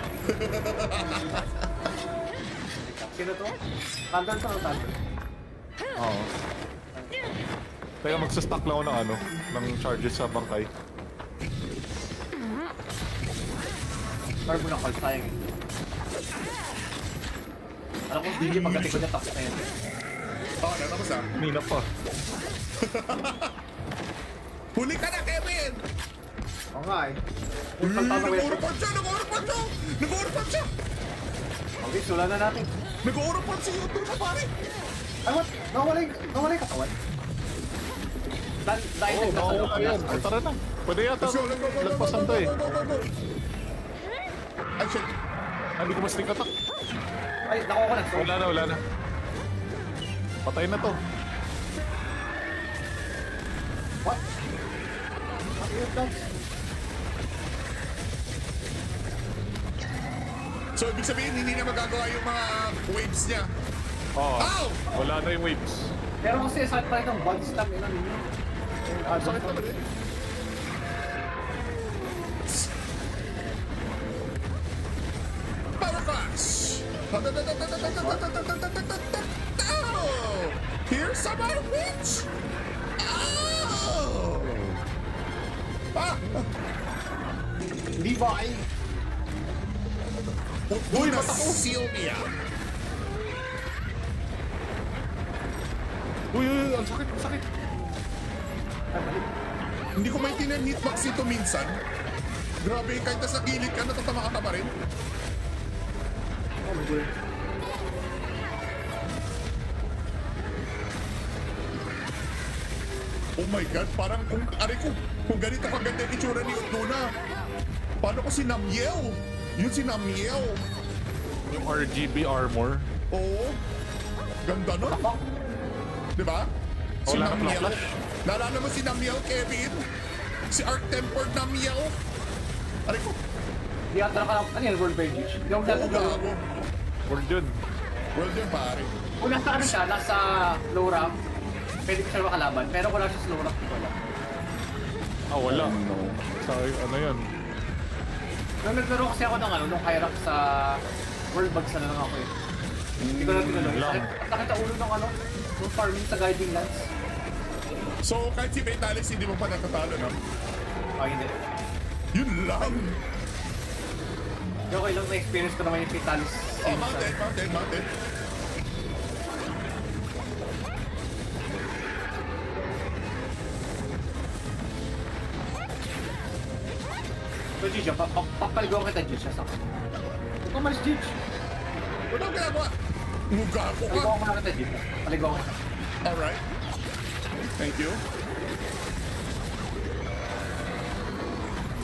S3: Sino to? Thunder to, Thunder.
S1: Oo. Kaya magsastock lang ako ng ano, ng charges sa bangkay.
S3: Car mo ng call, sayang eh. Alam ko, DJ, pagdating ko niya, tapos na yun.
S2: Oh, natapos na.
S1: Nina pa.
S2: Huli ka na, Kevin!
S3: Oo nga eh.
S2: Nag-overport siya!
S3: Okay, sula na natin.
S2: Nag-overport si YouTube na pare!
S3: Ay, what? Nawala yung katawan. Dahil
S1: Oo, nakuha ka yan. O, tara na. Pwede yata lagpasan to eh.
S2: Ay, shit!
S1: Hindi ko mas attack.
S3: Ay, nakuha ko na. So,
S1: Wala na. Patay na to.
S3: what? What is that?
S2: So, ibig sabihin, hindi na magagawa yung mga waves niya.
S1: Oo.
S2: Ow!
S1: Wala na yung waves.
S3: Pero kasi sakit pa rin ng body slam yun ano yun.
S2: Sakit talaga eh. Power Crash! Oh! Here's some more witch! Oh! Ah!
S3: Levi!
S2: Uy, matako! Sylvia!
S1: Uy, ang sakit.
S2: Hindi ko maintindihan hitbox ito minsan. Grabe, kahit nasa gilid ka, natatama ka pa rin.
S3: Oh my God.
S2: Oh my God, parang kung ganito kaganda yung itsura ni Utuna. Paano ko si Namiel? Yun si Namiel.
S1: Yung RGB armor.
S2: Oo. Ganda nun. Diba? Si
S1: Wala ka
S2: Namiel.
S1: flash.
S2: Naalala mo si Namiel, Kevin? Si Arc-Tempered Namiel? Aray ko.
S3: Di atra ka lang. Ano yan, World Bench? Hindi ako
S2: Oo,
S3: nagagawa.
S2: gago.
S1: World yun.
S2: Well done, pare.
S3: Kung nasa ano siya, nasa low rank, pwede ko siya makalaban. Pero kung nasa slow rank, hindi ko alam.
S1: Wala. Sa ano yun?
S3: Nung naglaro kasi ako ng ano, nung Hyrax sa World Bugs na lang ako eh. Hindi ko na tinanong.
S1: Lang.
S3: Nakita ulo ng ano, nung farming sa Guiding Lands.
S2: So, kahit si Vitalis, hindi mo pa natatalo, no?
S3: Ah, hindi.
S2: Yun lang.
S3: Okay lang na-experience ko naman yung Fatalis.
S2: Oh, mounted.
S3: So, Gigi, papaligaw kita, Gigi. Sa akin. Huwag kang malis, Gigi.
S2: Ano ang ginagawa? Mugago ka.
S3: Paligaw ko na kita, Gigi. Paligaw ko.
S2: Alright. Thank you.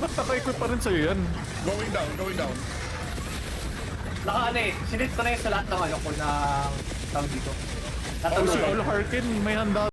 S1: Ba't naka-equip pa rin sa'yo yan?
S2: Going down, going down.
S3: Naka ano eh, sinit ko na yung sa lahat ng ano ko na tawag dito.
S1: Oh, si
S3: Natulog.
S1: Olo Harkin, may handa